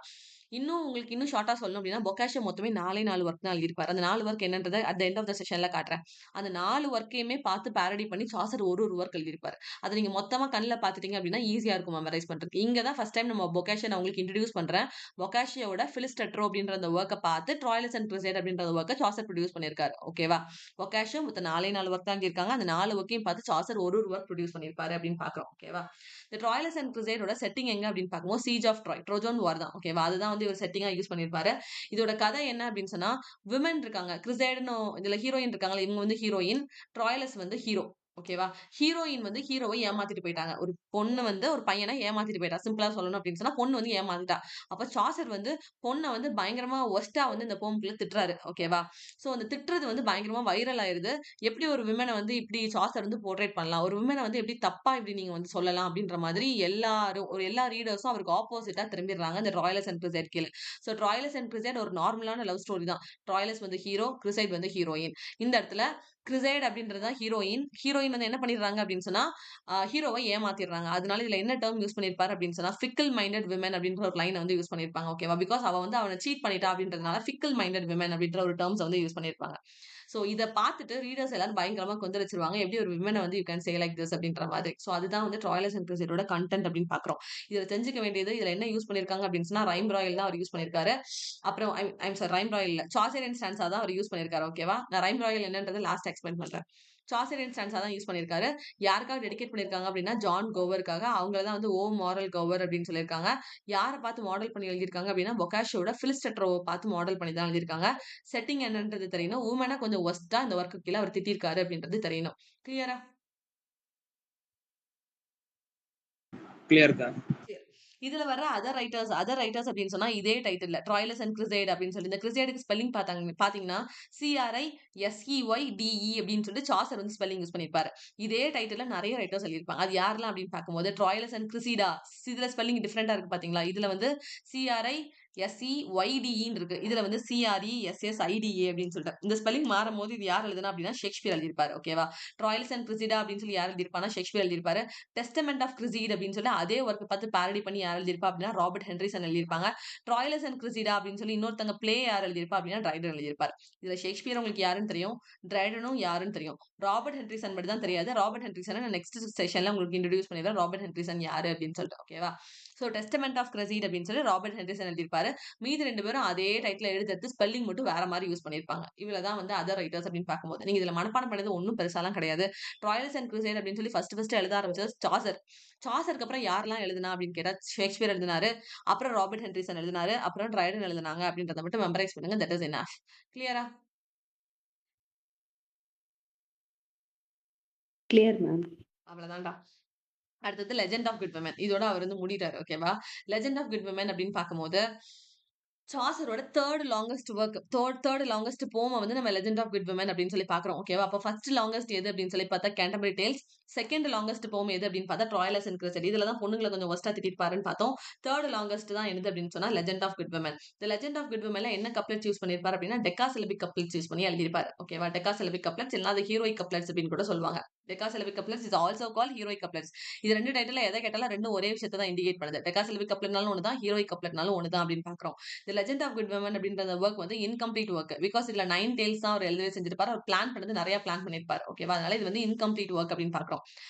[SPEAKER 1] உங்களுக்கு இன்னும் ஷார்ட்டா சொல்லணும் அப்படின்னா பொக்காஷியோ மொத்தமே 4 ஒர்க் தான் எழுதியிருப்பாரு. அந்த 4 ஒர்க் என்னன்றதை at the end of the செஷன்ல காட்டுறேன். அந்த 4 ஒர்க்கையுமே பார்த்து பேரடி பண்ணி சாசர் ஒரு ஒர்க் எழுதியிருப்பாரு. அதை நீங்க மொத்தமா கண்ணுல பாத்துட்டீங்க அப்படின்னா ஈஸியா இருக்கும் மெமரைஸ் பண்றதுக்கு. இங்க தான் ஃபர்ஸ்ட் டைம் நம்ம பொக்காஷியோ நான் உங்களுக்கு இன்ட்ரடியூஸ் பண்றேன். பொக்காஷியோட பிலிஸ்டட்ரோ அப்படின்ற அந்த ஒர்க்கை பார்த்து ட்ராய்லஸ் அண்ட் கிரிசைட் அப்படின்ற ஒர்க்கை சாசர் ப்ரொடியூஸ் பண்ணியிருக்காரு. ஓகேவா? பொக்காஷியோ மொத்தம் 4 ஒர்க் தான் எழுதியிருக்காங்க. அந்த 4 ஒர்க்கையும் பார்த்து சாசர் ஒரு ஒர்க் ப்ரொடியூஸ் பண்ணியிருப்பாரு அப்படின்னு பாக்குறோம். ஓகேவா? இந்த ட்ராய்லஸ் அண்ட் கிரிசைடோட செட்டிங் எங்க அப்படின்னு பார்க்கும்போது சீஜ் ஆஃப் ட்ராய், ட்ரோஜன் வார் தான். ஓகேவா? அதுதான் வந்து இவர் செட்டிங்கா யூஸ் பண்ணியிருப்பாரு. இதோட கதை என்ன அப்படின்னு சொன்னா விமன் இருக்காங்க. கிரிசைடுன்னு இதுல ஹீரோயின் இருக்காங்களா, இவங்க வந்து ஹீரோயின், ட்ராய்லஸ் வந்து ஹீரோ. ஓகேவா? ஹீரோயின் வந்து ஹீரோவை ஏமாத்திட்டு போயிட்டாங்க. ஒரு பொண்ணு வந்து ஒரு பையனை ஏமாத்திட்டு போயிட்டா. சிம்பிளா சொல்லணும் அப்படின்னு சொன்னா பொண்ணு வந்து ஏமாத்திட்டா. அப்ப சாசர் வந்து பொண்ணை வந்து பயங்கரமா ஒஸ்டா வந்து இந்த போம்குள்ள திட்டுறாரு. ஓகேவா? சோ அந்த திட்டுறது வந்து பயங்கரமா வைரல் ஆயிருது. எப்படி ஒரு விமனை வந்து இப்படி சாசர் வந்து போர்ட்ரேட் பண்ணலாம், ஒரு விமனை வந்து எப்படி தப்பா இப்படி நீங்க வந்து சொல்லலாம் அப்படின்ற மாதிரி எல்லா ரீடர்ஸும் அவருக்கு ஆப்போசிட்டா திரும்பிடுறாங்க இந்த ட்ராய்லஸ் அண்ட் கிரிசைட் கீழ. சோ ட்ராய்லஸ் அண்ட் கிரிசைட் ஒரு நார்மலான லவ் ஸ்டோரி தான். ட்ராய்லஸ் வந்து ஹீரோ, கிரிசைட் வந்து ஹீரோயின். இந்த இடத்துல கிரிசைட் அப்படின்றது தான் ஹீரோயின். ஹீரோயின் வந்து என்ன பண்ணிடுறாங்க அப்படின்னு சொன்னா ஹீரோவை ஏமாத்திடுறாங்க. அதனால இதுல என்ன டேர்ம் யூஸ் பண்ணிருப்பாரு அப்படின்னு சொன்னா ஃபிக்கல் மைண்டட் விமன் அப்படின்ற ஒரு லைனை வந்து யூஸ் பண்ணிருப்பாங்க. ஓகேவா? பிகாஸ் அவ வந்து அவனை சீட் பண்ணிட்டா அப்படின்றதுனால ஃபிக்கல் மைண்டட் விமன் அப்படின்ற ஒரு டேர்ம்ஸ் வந்து யூஸ் பண்ணிருப்பாங்க. சோ இத பார்த்துட்டு ரீடர்ஸ் எல்லாரும் பயங்கரமா கொந்தளிச்சிருவாங்க. எப்படி ஒரு விமனை வந்து you can say like this அப்படின்ற மாதிரி. சோ அதுதான் வந்து ட்ராய்லஸ் அண்ட் கிரிசைடோட கண்டென்ட் அப்படின்னு பாக்குறோம். இதுல தெரிஞ்சுக்க வேண்டியது இதுல என்ன யூஸ் பண்ணிருக்காங்க அப்படின்னு சொன்னா ரைம் ராயல் தான் அவர் யூஸ் பண்ணிருக்காரு. அப்புறம் ஐம் சாரி, ரைம் ராயல் இல்ல, சாசரியன் ஸ்டான்ஸா தான் அவர் யூஸ் பண்ணிருக்காரு. ஓகேவா? நான் ரைம் ராயல் என்னன்றதை லாஸ்ட் எக்ஸ்பிளைன் பண்றேன். சாசரியன் ஸ்டான்ஸா தான் யூஸ் பண்ணிருக்காரு. யாருக்காக டெடிகேட் பண்ணிருக்காங்க அப்படின்னா ஜான் கோவருக்காக. அவங்கள தான் வந்து ஓ மாரல் கோவர் அப்படின்னு சொல்லியிருக்காங்க. யாரை பார்த்து மாடல் பண்ணி எழுதியிருக்காங்க அப்படின்னா பொக்காஷியோட பிலிஸ்டட்ரோவை பார்த்து மாடல் பண்ணி தான் எழுதியிருக்காங்க. செட்டிங் என்னன்றது தெரியணும். உமனா கொஞ்சம் ஒஸ்டா இந்த ஒர்க்கு கீழே அவர் திட்டிருக்காரு அப்படின்றது தெரியணும். கிளியரா?
[SPEAKER 3] கிளியர்க்கா?
[SPEAKER 1] சரி. இதுல வர அதர் ரைட்டர்ஸ் அப்படின்னு சொன்னா இதே டைட்டில்ல ட்ராய்லஸ் அண்ட் கிரிசைட் அப்படின்னு சொல்லி இந்த கிரிசைடுக்கு ஸ்பெல்லிங் பாத்தீங்கன்னா CRISEYDE அப்படின்னு சொல்லிட்டு சாசர் வந்து ஸ்பெல்லிங் யூஸ் பண்ணிருப்பாரு. இதே டைட்டில்ல நிறைய ரைட்டர்ஸ் எழுதியிருப்பாங்க. அது யாரெல்லாம் அப்படின்னு பார்க்கும்போது ட்ராய்லஸ் அண்ட் கிரிசிடா, இதுல ஸ்பெல்லிங் டிஃபரெண்டா இருக்கு பாத்தீங்களா? இதுல வந்து CRISEYDE இருக்கு. இதுல வந்து CRESSIDA அப்படின்னு சொல்லிட்டு இந்த ஸ்பெல்லிங் மாறும் போது இது யார் எழுதுனா அப்படின்னா ஷேக்ஸ்பியர் எழுதியிருப்பாரு. ஓகேவா? ட்ராய்லஸ் அண்ட் கிரிசிடா அப்படின்னு சொல்லி யார் எழுதியிருப்பானா ஷேக்ஸ்பியர் எழுதியிருப்பாரு. டெஸ்டமெண்ட் ஆஃப் கிரிசீட் அப்படின்னு சொல்லி அதே ஒர்க் பார்த்து பேரடி பண்ணி யார் எழுதியிருப்பா அப்படின்னா ராபர்ட் ஹென்ரிசன் எழுதியிருப்பாங்க. ட்ராய்லஸ் அண்ட் கிரிசிடா அப்படின்னு சொல்லி இன்னொருத்தங்க பிளே யார் எழுதியிருப்பா அப்படின்னா ட்ரைடன் எழுதியிருப்பாரு. இதுல ஷேக்ஸ்பியர் உங்களுக்கு யாருன்னு தெரியும், ட்ரைடனும் யாருன்னு தெரியும். ராபர்ட் ஹென்ரிசன் மட்டும் தான் தெரியாது. ராபர்ட் ஹென்ரிசன் நான் நெக்ஸ்ட் செஷன்ல உங்களுக்கு இன்ட்ரோடியூஸ் பண்ணிடுறேன். ராபர்ட் ஹென்ரிசன் யாரு அப்படின்னு சொல்லிட்டு. ஓகேவா? சோ டெஸ்டமெண்ட் ஆஃப் கிரிசீட் அப்படின்னு சொல்லி ராபர்ட் ஹென்ரிசன் எழுதியிருப்பாரு. மீதி 2 பேரும் அதே டைட்டில் எழுதுறது ஸ்பெல்லிங் மட்டும் வேற மாதிரி யூஸ் பண்ணிருப்பாங்க. இவ்வளவுதான் வந்து அதர் ரைட்டர்ஸ் அப்படின்னு பார்க்கும்போது நீங்க இதுல மனப்பாடம் பண்ணது ஒன்னும் பெருசாலாம் கிடையாது. ட்ராயல்ஸ் அண்ட் கிரிசைட் அப்படின்னு சொல்லி ஃபர்ஸ்ட் எழுத ஆரம்பிச்சது சாசர். சாசருக்கு அப்புறம் யாரெல்லாம் எழுதுனா அப்படின்னு கேட்டா ஷேக்ஸ்பியர் எழுதினாரு, அப்புறம் ராபர்ட் ஹென்ரிசன் எழுதினாரு, அப்புறம் ட்ரைடன் எழுதினாங்க அப்படின்றத மட்டும் மெமரைஸ் பண்ணுங்க. That is enough. கிளியரா?
[SPEAKER 2] Clear, ma'am.
[SPEAKER 1] அவ்வளவுதான்டா. அடுத்தது லெஜெண்ட் ஆஃப் குட் விமன். இதோட அவர் வந்து முடிட்டாரு. ஓகேவா? லெஜெண்ட் ஆஃப் குட் விமன் அப்படின்னு பார்க்கும்போது சாசரோட தேர்ட் லாங்கஸ்ட் போம வந்து நம்ம லெஜெண்ட் ஆஃப் குட் விமன் அப்படின்னு சொல்லி பாக்குறோம். ஓகேவா? அப்ப ஃபர்ஸ்ட் லாங்கஸ்ட் எது அப்படின்னு சொல்லி பார்த்தா கேண்டர்பரி டேல்ஸ். செகண்ட் லாங்கஸ்ட் போம் எது அப்படின்னு பார்த்தா ட்ராய்லஸ் அண்ட் கிரிசைட். இதுல தான் பொண்ணுங்களை கொஞ்சம் ஒஸ்டா திட்டிருப்பாருன்னு பார்த்தோம். தேர்ட் லாங்கஸ்ட் தான் என்னது அப்படின்னு சொன்னா லெஜெண்ட் ஆஃப் குட் விமன். இந்த லெஜெண்ட் ஆஃப் குட் விமன்ல என்ன கப்லெட்ஸ் யூஸ் பண்ணிருப்பாரு அப்படின்னா டெக்காசிலபிக் கப்லெட்ஸ் யூஸ் பண்ணி எழுதியிருப்பாரு. ஓகேவா? டெக்காசிலபிக் கப்லெட்ஸ் இல்ல அது ஹீரோயிக் கப்லெட்ஸ் அப்படின்னு கூட சொல்லுவாங்க. Decasyllabic couplets is also call heroic couplets. இது ரெண்டு டைட்டில் எதை கேட்டாலும் ரெண்டும் ஒரே விஷயத்தை தான் இண்டிகேட் பண்ணுது. டெகாசிலபிக் கப்லெட்னாலும் ஒன்று தான், ஹீரோயிக் கப்லெட்னாலும் ஒன்று தான் அப்படின்னு பார்க்குறோம். தி லெஜெண்ட் ஆஃப் குட் விமன் அப்படின்ற அந்த ஒர்க் வந்து இன்கம்ப்ளீட் ஒர்க். பிகாஸ் இதுல 9 டேல்ஸ் தான் அவர் எழுதி செஞ்சிருப்பாரு. அவர் பிளான் பண்ணது நிறைய பிளான் பண்ணிருப்பாரு. ஓகேவா, அதனால இது வந்து இன்கம்ப்ளீட் ஒர்க் அப்படின்னு பார்க்குறோம்.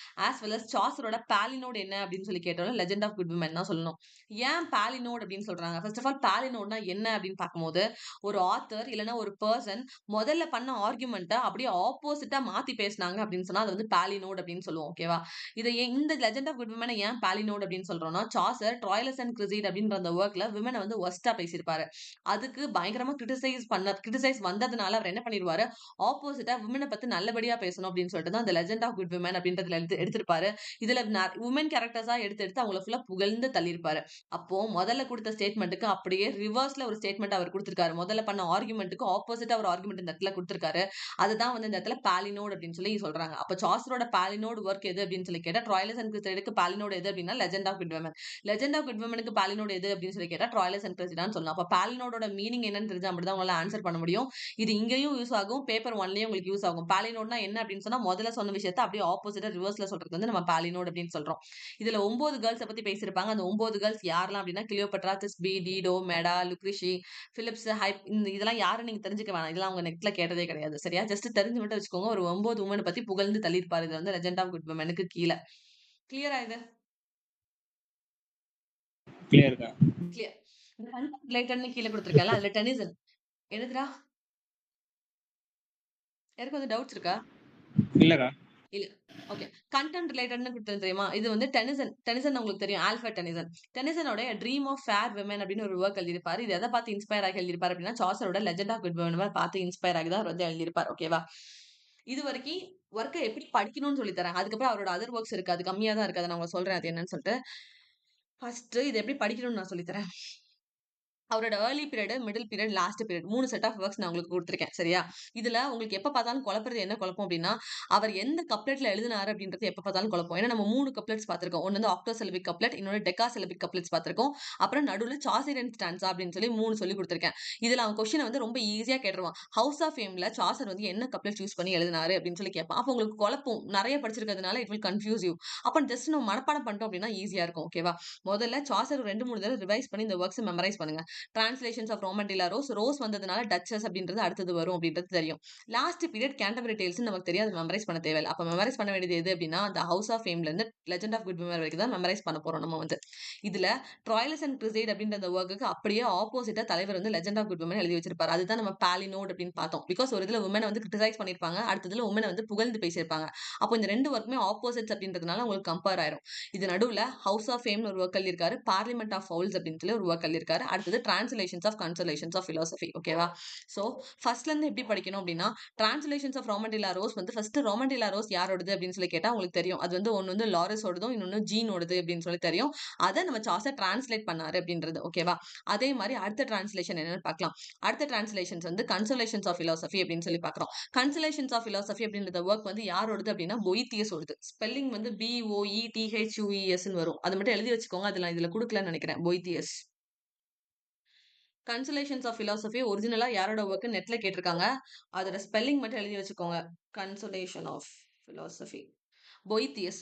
[SPEAKER 1] ஆஸ் வெல் அஸ் சாசரோட பாலினோட் என்ன அப்படின்னு சொல்லி கேட்டாலும் லெஜெண்ட் ஆஃப் குட் விமன் தான் சொல்லணும். ஏன் பாலினோட் அப்படின்னு சொல்றாங்க? ஃபர்ஸ்ட் ஆஃப் ஆல் பாலினோட்னா என்ன அப்படின்னு பார்க்கும்போது, ஒரு ஆத்தர் இல்லைன்னா ஒரு பர்சன் முதல்ல பண்ண ஆர்குமெண்ட்டை அப்படியே ஆப்போசிட்டா மாத்தி பேசினாங்க அப்படின்னு சொன்னா அது வந்து பாலினோட் அப்படின்னு சொல்லுவோம். ஓகேவா, இதை இந்த லெஜெண்ட் ஆஃப் குட் விமனை ஏன் பாலினோட் அப்படின்னு சொல்றோம்னா, சாசர் ட்ராய்லஸ் அண்ட் கிரிசைட் அப்படின்ற அந்த ஒர்க்ல விமனை வந்து ஒஸ்டா பேசியிருப்பாரு. அதுக்கு பயங்கரமா கிரிட்டிசைஸ் வந்ததுனால அவர் என்ன பண்ணிருவாரு, ஆப்போசிட்டா விமனை பத்தி நல்லபடியா பேசணும் அப்படின்னு சொல்லிட்டு தான் அந்த லெஜெண்ட் ஆஃப் குட் விமன் அப்படின்றதுல எடுத்திருப்பாரு. இதுல உமன் கேரக்டர்ஸா எடுத்து அவங்களை ஃபுல்லா புகழ்ந்து தள்ளியிருப்பாரு. அப்போ முதல்ல கொடுத்த ஸ்டேட்மெண்ட்டுக்கு அப்படியே ரிவர்ஸ்ல ஒரு ஸ்டேட்மெண்ட் அவர் கொடுத்திருக்காரு. முதல்ல பண்ண ஆர்குமெண்ட்டுக்கு ஆப்போசிட்டா ஒரு ஆர்குமெண்ட் இந்த இடத்துல கொடுத்திருக்காரு. அதுதான் வந்து இந்த இடத்துல பாலினோட் அப்படின்னு சொல்லி சொல்றாங்க. அப்ப சாசரோட பாலினோட் ஒர்க் எது அப்படின்னு சொல்லி கேட்டா, ட்ராய்லஸ் அண்ட் கிரிசைடுக்கு பாலினோட் எது அப்படின்னா legend of good women. Legend of good விமனுக்கு பாலினோட் எது அப்படின்னு சொல்லி கேட்டா ட்ராய்லஸ் அண்ட் கிரிசைடான்னு சொல்லலாம். அப்ப பாலினோட மீனிங் என்னன்னு தெரிஞ்சா மட்டும் தான் உங்களால ஆன்சர் பண்ண முடியும். இது இங்கேயும் யூஸ் ஆகும், பேப்பர் 1லயும் உங்களுக்கு யூஸ் ஆகும். பாலினோட்னா என்ன அப்படின்னு சொன்னா, முதல்ல சொன்ன விஷயத்தை அப்படியே ஆப்போசிட்டா ரிவர்ஸ்ல சொல்றது வந்து நம்ம பாலினோட் அப்படின்னு சொல்றோம். இதுல 9 கேர்ள்ஸ் பத்தி பேசியிருப்பாங்க. அந்த 9 கேர்ள்ஸ் யாரெல்லாம் அப்படின்னா, கிளியோபட்ரா, திஸ்பி, டீடோ, மெடா, லுக்ரிஷி, பிலிப்ஸ், ஹைப், இதெல்லாம் யாரும் நீங்க தெரிஞ்சுக்க வேணாம். இதெல்லாம் அவங்க நெட்ல கேட்டதே கிடையாது. சரியா, ஜஸ்ட் தெரிஞ்சு மட்டும் வச்சுக்கோங்க. ஒரு 9 உமனை பத்தி புகழ்ந்து தள்ளியிருப்பாரு. இது வந்து லெஜெண்ட் ஆஃப் குட் விமனுக்கு கீழே. கிளியரா இது?
[SPEAKER 3] கிளியர்க்கா?
[SPEAKER 1] கிளியர். ரிலேட்டட்னு கீழே கொடுத்திருக்கல, அதுல டெனிசன் எழுதுடா. யாருக்கு வந்து டவுட்ஸ் இருக்கா?
[SPEAKER 3] இல்லக்கா.
[SPEAKER 1] இல்ல. ஓகே. கண்டென்ட் ரிலேட்டட்னு கொடுத்தது தெரியுமா? இது வந்து டெனிசன் உங்களுக்கு தெரியும். Alfred Tennyson. டெனிசனோட ட்ரீம் ஆஃப் ஃபேர் விமன் அப்படின்னு ஒரு ஒர்க் எழுதியிருப்பாரு. இது எதை பார்த்து இன்ஸ்பயர் ஆகி எழுதியிருப்பாரு அப்படின்னா, சாசரோட லெஜெண்ட் ஆஃப் குட் விமன் பார்த்து இன்ஸ்பயர் ஆகி தான் அவர் வந்து எழுதியிருப்பார். ஓகேவா, இது வரைக்கும் ஒர்க்கை எப்படி படிக்கணும்னு சொல்லி தரேன். அதுக்கப்புறம் அவரோட அதர் ஒர்க்ஸ் இருக்கு, அது கம்மியா தான் இருக்கு. அதை நான் உங்களுக்கு சொல்றேன் அது என்னன்னு சொல்லிட்டு. ஃபர்ஸ்ட் இது எப்படி படிக்கணும்னு நான் சொல்லி தரேன். அவரோட early period, middle period, last period 3 set of works நான் உங்களுக்கு கொடுத்துருக்கேன். சரியா, இதுல உங்களுக்கு எப்ப பார்த்தாலும் குழப்பறது என்ன குழப்பம் அப்படின்னா, அவர் எந்த கப்லெட்ல எழுதினாரு அப்படின்றது எப்ப பார்த்தாலும் குழப்பம். ஏன்னா நம்ம 3 கப்லெட்ஸ் பார்த்திருக்கோம். ஒன்னு வந்து ஆக்டோசிலபிக் கப்லெட், இன்னொரு டெகாசிலபிக் கப்லெட்ஸ் பார்த்திருக்கோம். அப்புறம் நடுவுல சாசரியன் ஸ்டான்ஸா அப்படின்னு சொல்லி 3 சொல்லி கொடுத்துருக்கேன். இதுல அவன் கொஸ்டின் வந்து ரொம்ப ஈஸியா கேட்டுருவான். ஹவுஸ் ஆஃப் ஃபேம்ல சாசர் வந்து என்ன கப்லெட் யூஸ் பண்ணி எழுதினாரு அப்படின்னு சொல்லி கேட்பான். அப்போ உங்களுக்கு குழப்பம் நிறைய படிச்சிருக்கிறதுனால இட் வில் கன்ஃபியூஸ் யூ. அப்ப ஜஸ்ட் நம்ம மனப்பாடம் பண்ணிட்டோம் அப்படின்னா ஈஸியா இருக்கும். ஓகேவா, முதல்ல சாசர் 2-3 தடவை ரிவைஸ் பண்ணி இந்த ஒர்க்ஸ் மெமரைஸ் பண்ணுங்க. டிரான்ஸ்லேஷன்ஸ் ஆஃப் ரோமண்டிலா ரோஸ் வந்ததுனால டச்சஸ் அப்படின்றது அடுத்தது வரும் அப்படின்றது தெரியும். லாஸ்ட் பீரியட் கேண்டபரி டேல்ஸ் நமக்கு தெரியாது, மெமரைஸ் பண்ண தேவையில்லை. அப்ப மெமரைஸ் பண்ண வேண்டியது எது அப்படின்னா, அந்த ஹவுஸ் ஆஃப் ஃபேம்ல இருந்து லெஜெண்ட் ஆஃப் குட் விமன் வரைக்கும் தான் மெமரைஸ் பண்ண போறோம் நம்ம வந்து. இதுல ட்ராய்லஸ் அண்ட் கிரிசைட் அப்படின்ற அந்த ஒர்க்குக்கு அப்படியே ஆப்போசிட்டா தலைவர் வந்து லெஜெண்ட் ஆஃப் குட் விமன் எழுதி வச்சிருப்பாரு. அதுதான் நம்ம பாலினோட் அப்படின்னு பார்த்தோம். பிகாஸ் ஒரு இதுல உமனை வந்து கிரிட்டிசைஸ் பண்ணிருப்பாங்க, அடுத்ததுல உமனை வந்து புகழ்ந்து பேசியிருப்பாங்க. அப்போ இந்த ரெண்டு ஒர்க்குமே ஆப்போசிட்ஸ் அப்படின்றதுனால உங்களுக்கு கம்பேர் ஆயிரும். இது நடுவுல ஹவுஸ் ஆஃப் ஃபேம்னு ஒரு ஒர்க் எழுதியிருக்காரு, பார்லிமெண்ட் ஆஃப் ஃபவுல்ஸ் அப்படின்னு சொல்லி ஒரு ஒர்க் எழுதியிருக்காரு. அடுத்தது translations of consolations of philosophy. ஓகேவா, சோ ஃபர்ஸ்ட்ல இருந்து எப்படி படிக்கணும் அப்படின்னா, டிரான்ஸ்லேஷன்ஸ் ஆஃப் ரோமண்டிலா ரோஸ் வந்து ஃபர்ஸ்ட் ரோமண்டிலா ரோஸ் யாரோடது அப்படின்னு சொல்லி கேட்டா உங்களுக்கு தெரியும். அது வந்து ஒன்னு வந்து லாரஸ் ஓடதும், இன்னொன்னு ஜீன் ஓடது அப்படின்னு சொல்லி தெரியும். அதை நம்ம சாசர் டிரான்ஸ்லேட் பண்ணாரு அப்படின்றது. ஓகேவா, அதே மாதிரி அடுத்த டிரான்ஸ்லேஷன் என்னன்னு பார்க்கலாம். அடுத்த டிரான்ஸ்லேஷன்ஸ் வந்து கன்சலேஷன்ஸ் ஆஃப் philosophy அப்படின்னு சொல்லி பார்க்கிறோம். கன்சலேஷன்ஸ் ஆஃப் philosophy அப்படின்ற ஒர்க் வந்து யாரோடது அப்படின்னா பொய்த்தியஸ் ஓடுது. ஸ்பெல்லிங் வந்து BOETHUES வரும். அது மட்டும் எழுதி வச்சுக்கோங்க. அதுல இதுல கொடுக்கலன்னு நினைக்கிறேன். பொய்த்தியஸ். கன்சலேஷன்ஸ் ஆஃப் philosophy ஒரிஜினலா யாரோட ஒர்க் நெட்ல கேட்டிருக்காங்க. அதோட ஸ்பெல்லிங் மட்டும் எழுதி வச்சுக்கோங்க. Consolation of philosophy. Boethius,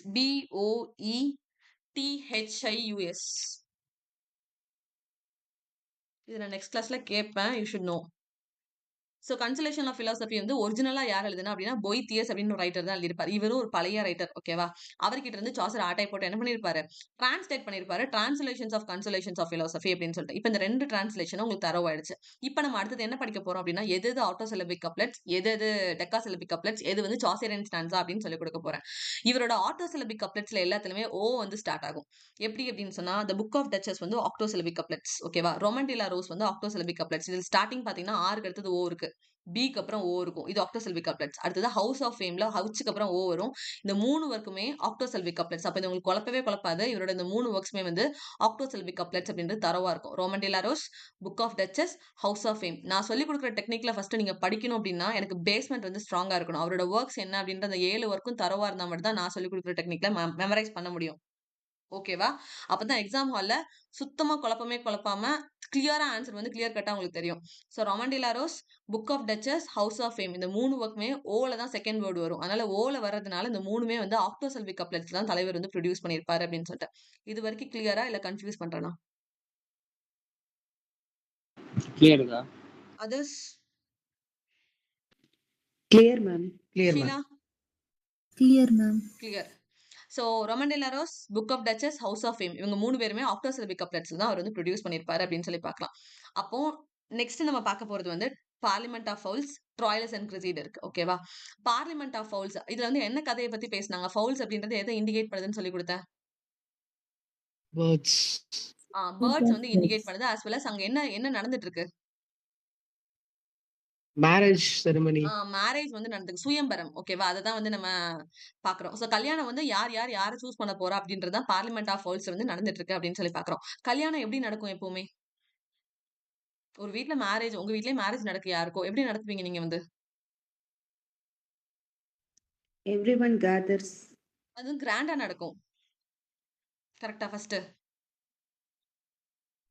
[SPEAKER 1] BOETHIUS. இது நான் நெக்ஸ்ட் கிளாஸ்ல கேட்பேன். You should know. So consolation of philosophy வந்து ஒரிஜினலா யார் எழுதுனா அப்படின்னா பொய்த்தியஸ் அப்படின்னு ஒரு ரைட்டர் தான் எழுதியிருப்பாரு. இவரும் ஒரு பழைய ரைட்டர். ஓகேவா, அவர்கிட்ட இருந்து சாசர் ஆட்டை போட்டு என்ன பண்ணிருப்பாரு, டிரான்ஸ்லேட் பண்ணிருப்பாரு. Translations of consolations of philosophy அப்படின்னு சொல்லிட்டு. இப்போ இந்த ரெண்டு டிரான்ஸ்லேஷனும் உங்களுக்கு தரவாயிடுச்சு. இப்போ நம்ம அடுத்தது என்ன படிக்க போறோம் அப்படின்னா, எது ஆட்டோசிலபிக் கப்லெட்ஸ், எது டெக்காசிலபிக் கப்லெட்ஸ், எது வந்து சாசரியன் ஸ்டான்ஸா அப்படின்னு சொல்லி கொடுக்க போறேன். இவரோட ஆட்டோசிலபிக் கப்லெட்ஸ்ல எல்லாத்துலயுமே ஓ வந்து ஸ்டார்ட் ஆகும். எப்படி அப்படின்னு சொன்னா, த புக் ஆஃப் டச்சஸ் வந்து ஆக்டோசிலபிக் கப்லெட்ஸ். ஓகேவா, ரோமண்டிலா ரோஸ் வந்து ஆக்டோசிலபிக் கப்லெட்ஸ். இதில் ஸ்டார்டிங் பாத்தீங்கன்னா ஆருக்கு அடுத்தது ஓ இருக்கு, பிக்கு அப்புறம் ஓ இருக்கும். இது ஆக்டோசிலபிக் கப்லெட்ஸ். அடுத்தது ஹவுஸ் ஆஃப் ஃபேம்ல ஹவுச்சுக்கு அப்புறம் ஓ வரும். இந்த 3 ஒர்க்குமே ஆக்டோசிலபிக் கப்லெட்ஸ். அப்ப இது உங்களுக்கு குழப்பவே குழப்பாது. இவரோட இந்த 3 ஒர்க்ஸ்மே வந்து ஆக்டோசிலபிக் கப்லெட்ஸ் அப்படின்றது தரவா இருக்கும். Roman de la rose, book of duchess, house of fame. நான் சொல்லி கொடுக்குற டெக்னிக்ல ஃபர்ஸ்ட் நீங்க படிக்கணும் அப்படின்னா எனக்கு பேஸ்மெண்ட் வந்து ஸ்ட்ராங்கா இருக்கணும். அவரோட ஒர்க்ஸ் என்ன அப்படின்ற அந்த 7 ஒர்க்கும் தரவா இருந்தா மட்டும் தான் நான் சொல்லி கொடுக்குற டெக்னிக்ல மெமரைஸ் பண்ண முடியும். ஓகேவா? அப்பதான் எக்ஸாம் ஹால்ல சுத்தமா குழப்பாம கிளியரா ஆன்சர் வந்து கிளியர் கட்டா உங்களுக்கு தெரியும். So roman de la rose, book of duchess, house of fame இந்த 3 ஒர்க்குமே ஓல தான் செகண்ட் வேர்ட் வரும். அதனால ஓல வர்றதுனால இந்த 3மே வந்து ஆக்டோசெல்விக் கப்லெட்ஸ் தான் தலைவர் வந்து ப்ரொடியூஸ் பண்ணியிருப்பாரு அப்படின்னு சொல்லிட்டு. இது வரைக்கும் கிளியரா இல்ல கன்ஃப்யூஸ் பண்றேனா?
[SPEAKER 3] கிளியருக்கா?
[SPEAKER 1] Others?
[SPEAKER 2] Clear, ma'am.
[SPEAKER 4] Clear, ma'am.
[SPEAKER 1] Sheela?
[SPEAKER 5] Clear, ma'am.
[SPEAKER 1] Clear. So roman de la rose, book of duchess, house of fame இவங்க 3 பேருமே ஆக்டோசெல்விக் கப்லெட்ஸ்ல தான் அவர் வந்து ப்ரொடியூஸ் பண்ணியிருப்பாரு அப்படின்னு சொல்லி பார்க்கலாம். அப்போ நெக்ஸ்ட் நம்ம பார்க்க போறது வந்து பார்லிமெண்ட் ஆஃப் ஃபவுல்ஸ், ட்ராயல்ஸ் அண்ட் கிரிசீட் இருக்கு. ஓகேவா? பார்லிமெண்ட் ஆஃப் ஃபவுல்ஸ் இதுல வந்து என்ன கதையை பத்தி பேசினாங்க? ஃபவுல்ஸ் அப்படின்றது எதை இண்டிகேட் பண்ணுதுன்னு சொல்லி கொடுத்தேன்?
[SPEAKER 4] Birds.
[SPEAKER 1] பேர்ட்ஸ் வந்து இண்டிகேட் பண்ணுது. as well as அங்க என்ன நடந்துட்டு இருக்கு?
[SPEAKER 4] Marriage ceremony.
[SPEAKER 1] மேரேஜ் வந்து நடந்துருக்கு. சுயம்பரம். ஓகேவா? அததான் வந்து நம்ம பாக்குறோம். சோ கல்யாணம் வந்து யார சூஸ் பண்ண போறா அப்படின்றத பார்லிமெண்ட் ஆஃப் ஃபவுல்ஸ் வந்து நடந்துட்டு இருக்கு அப்படின்னு சொல்லி பாக்குறோம். கல்யாணம் எப்படி நடக்கும் எப்பவுமே? ஒரு வீட்ல மேரேஜ் உங்க வீட்லயே மேரேஜ் நடக்கு யாருக்கோ எப்படி நடத்துவீங்க நீங்க வந்து?
[SPEAKER 2] Everyone gathers.
[SPEAKER 1] அது கிராண்டா நடக்கும். கரெக்ட்டா ஃபர்ஸ்ட்?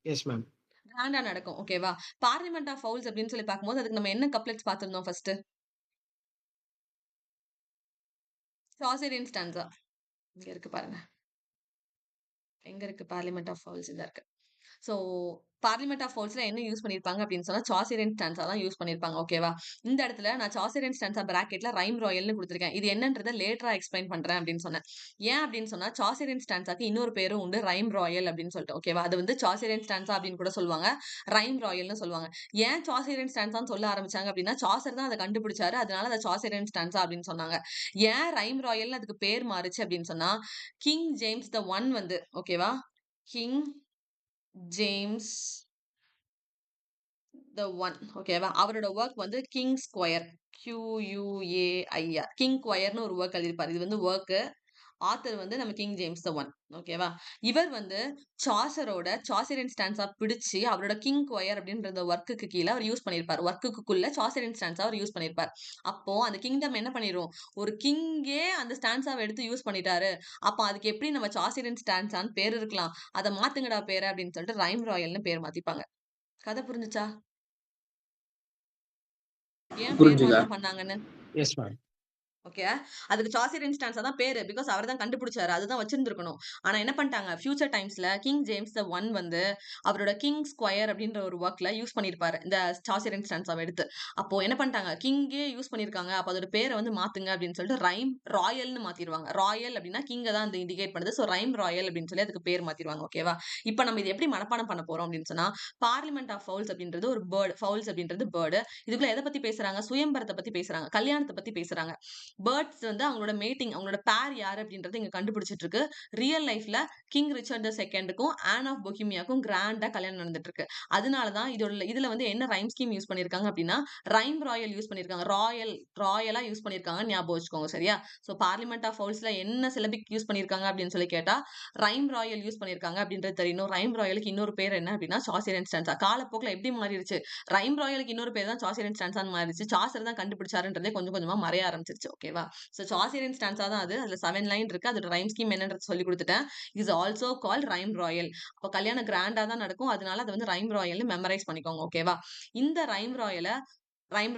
[SPEAKER 4] Yes, ma'am.
[SPEAKER 1] கிராண்டா நடக்கும். ஓகேவா? பார்லிமெண்ட் ஆஃப் ஃபவுல்ஸ் அப்படின்னு சொல்லி பார்க்கும்போது அதுக்கு நம்ம என்ன கப்லெட்ஸ் பார்த்திருந்தோம் ஃபர்ஸ்ட்? சாசரின் ஸ்டான்ஸா. இங்க இருக்கு பாருங்க. எங்க இருக்கு பார்லிமெண்ட் ஆஃப் ஃபவுல்ஸ்? இதா இருக்கு. ஸோ பார்லிமெண்ட் ஆஃப் ஃபவுல்ஸ்ல என்ன யூஸ் பண்ணியிருப்பாங்க அப்படின்னு சொன்னா சாசரியன் ஸ்டான்ஸா தான் யூஸ் பண்ணியிருப்பாங்க. ஓகேவா? இந்த இடத்துல நான் சாசரியன் ஸ்டான்ஸா பிராக்கெட்ல ரைம் ராயல்னு கொடுத்துருக்கேன். இது என்னன்றதை லேட்டரா எக்ஸ்பிளைன் பண்றேன் அப்படின்னு சொன்னேன். ஏன் அப்படின்னு சொன்னா சாசரியன் ஸ்டான்ஸாக்கு இன்னொரு பேரும் உண்டு, ரைம் ராயல் அப்படின்னு சொல்லிட்டு. ஓகேவா? அது வந்து சாசரியன் ஸ்டான்ஸா அப்படின்னு கூட சொல்லுவாங்க, ரைம் ராயல்னு சொல்லுவாங்க. ஏன் சாசரியன் ஸ்டான்ஸான்னு சொல்ல ஆரம்பிச்சாங்க அப்படின்னா சாசர் தான் அதை கண்டுபிடிச்சாரு, அதனால அதை சாசரியன் ஸ்டான்ஸா அப்படின்னு சொன்னாங்க. ஏன் ரைம் ராயல்னு அதுக்கு பேர் மாறுச்சு அப்படின்னு சொன்னா கிங் ஜேம்ஸ் த ஒன் வந்து ஓகேவா, கிங் ஜேம்ஸ் த ஒன் ஓகேவா, அவரோட ஒர்க் வந்து கிங் ஸ்கொயர், QUAIR, கிங் ஸ்கொயர்னு ஒரு ஒர்க் எழுதியிருப்பாரு. இது வந்து ஒர்க்கு, ஆத்தர் வந்து நம்ம கிங் ஜேம்ஸ் த ஒன். ஓகேவா? இவர் வந்து சாசரோட சாசரியன் ஸ்டான்ஸா பிடிச்சு அவரோட கிங் ஸ்கொயர் அப்படின்ற ஒர்க்குக்கு கீழே அவர் யூஸ் பண்ணியிருப்பார். ஒர்க்குக்குள்ள சாசரியன் ஸ்டான்ஸா அவர் யூஸ் பண்ணியிருப்பார். அப்போ அந்த கிங்டம் என்ன பண்ணிரும், ஒரு கிங்கே அந்த ஸ்டான்ஸாவை எடுத்து யூஸ் பண்ணிட்டாரு, அப்ப அதுக்கு எப்படி நம்ம சாசரியன் ஸ்டான்ஸான்னு பேர் இருக்கலாம், அதை மாத்துங்கடா பேரு அப்படின்னு சொல்லிட்டு ரைம் ராயல்னு பேர் மாத்திப்பாங்க. கதை புரிஞ்சுச்சா? ஏன் பேர்
[SPEAKER 4] புரிஞ்சுதா?
[SPEAKER 1] மாற்றம் பண்ணாங்கன்னு?
[SPEAKER 4] Yes, ma'am.
[SPEAKER 1] ஓகே, அதுக்கு சாசரியன் ஸ்டான்ஸா தான் பேரு, பிகாஸ் அவர் தான் கண்டுபிடிச்சாரு, அதுதான் வச்சிருந்திருக்கணும். ஆனா என்ன பண்ணிட்டாங்க, ஃபியூச்சர் டைம்ஸ்ல கிங் ஜேம்ஸ் த ஒன் வந்து அவரோட கிங் ஸ்கொயர் அப்படின்ற ஒரு ஒர்க்ல யூஸ் பண்ணிருப்பாரு இந்த சாசரியன் ஸ்டான்ஸாவை எடுத்து. அப்போ என்ன பண்ணிட்டாங்க, கிங்கே யூஸ் பண்ணிருக்காங்க, அப்ப அதோட பேரை வந்து மாத்துங்க அப்படின்னு சொல்லிட்டு ரைம் ராயல்னு மாத்திடுவாங்க. ராயல் அப்படின்னா கிங்க தான் அந்த இண்டிகேட் பண்ணுது. ஸோ ரைம் ராயல் அப்படின்னு சொல்லி அதுக்கு பேர் மாத்திடுவாங்க. ஓகேவா? இப்போ நம்ம இது எப்படி மனப்பாடம் பண்ண போறோம் அப்படின்னு சொன்னா, பார்லிமெண்ட் ஆஃப் ஃபவுல்ஸ் அப்படின்றது ஒரு பேர்டு, ஃபவுல்ஸ் அப்படின்றது பேர்டு. இதுக்குள்ள எதை பத்தி பேசுறாங்க, சுயம்பரத்தை பத்தி பேசுறாங்க, கல்யாணத்தை பத்தி பேசுறாங்க. பேர்ட்ஸ் வந்து அவங்களோட மேட்டிங், அவங்களோட பேர் யாரு அப்படின்றது இங்க கண்டுபிடிச்சிட்டு இருக்கு. ரியல் லைஃப்ல கிங் ரிச்சர்ட் த செகண்டுக்கும் ஆன் ஆஃப் பொஹிமியாக்கும் கிராண்டா கல்யாணம் நடந்துட்டு இருக்கு. அதனாலதான் இதுல வந்து என்ன ரைம் ஸ்கீம் யூஸ் பண்ணிருக்காங்க அப்படின்னா ரைம் ராயல் யூஸ் பண்ணிருக்காங்க. ராயலா யூஸ் பண்ணிருக்காங்க, ஞாபகம் வச்சுக்கோங்க. சரியா? சோ பார்லிமெண்ட் ஆஃப் ஃபவுல்ஸ்ல என்ன சிலபிக் யூஸ் பண்ணிருக்காங்க அப்படின்னு சொல்லி கேட்டா ரைம் ராயல் யூஸ் பண்ணிருக்காங்க அப்படின்றது தெரியணும். ரைம் ராயலுக்கு இன்னொரு பேர் என்ன அப்படின்னா சாசரியன் ஸ்டான்ஸா. காலப்போக்கில் எப்படி மாறிடுச்சு, ரைம் ராயலுக்கு இன்னொரு பேர் தான் சாசரியன் ஸ்டான்ஸான்னு மாறிடுச்சு. சாசர் தான் கண்டுபிடிச்சாருன்றதே கொஞ்சம் கொஞ்சமா மறைய ஆரம்பிச்சிருச்சு. ஓகேவா? சோ சாசரியன் ஸ்டான்ஸா தான் அது. அதுல 7 லைன் இருக்கு. அதோட ரைம் ஸ்கீம் என்னன்றது சொல்லி கொடுத்துட்டேன். Is also called rhyme Royal. அப்போ கல்யாணம் கிராண்டா தான் நடக்கும், அதனால அதை வந்து ரைம் ராயல்னு மெமரைஸ் பண்ணிக்கோங்க. ஓகேவா? இந்த ரைம்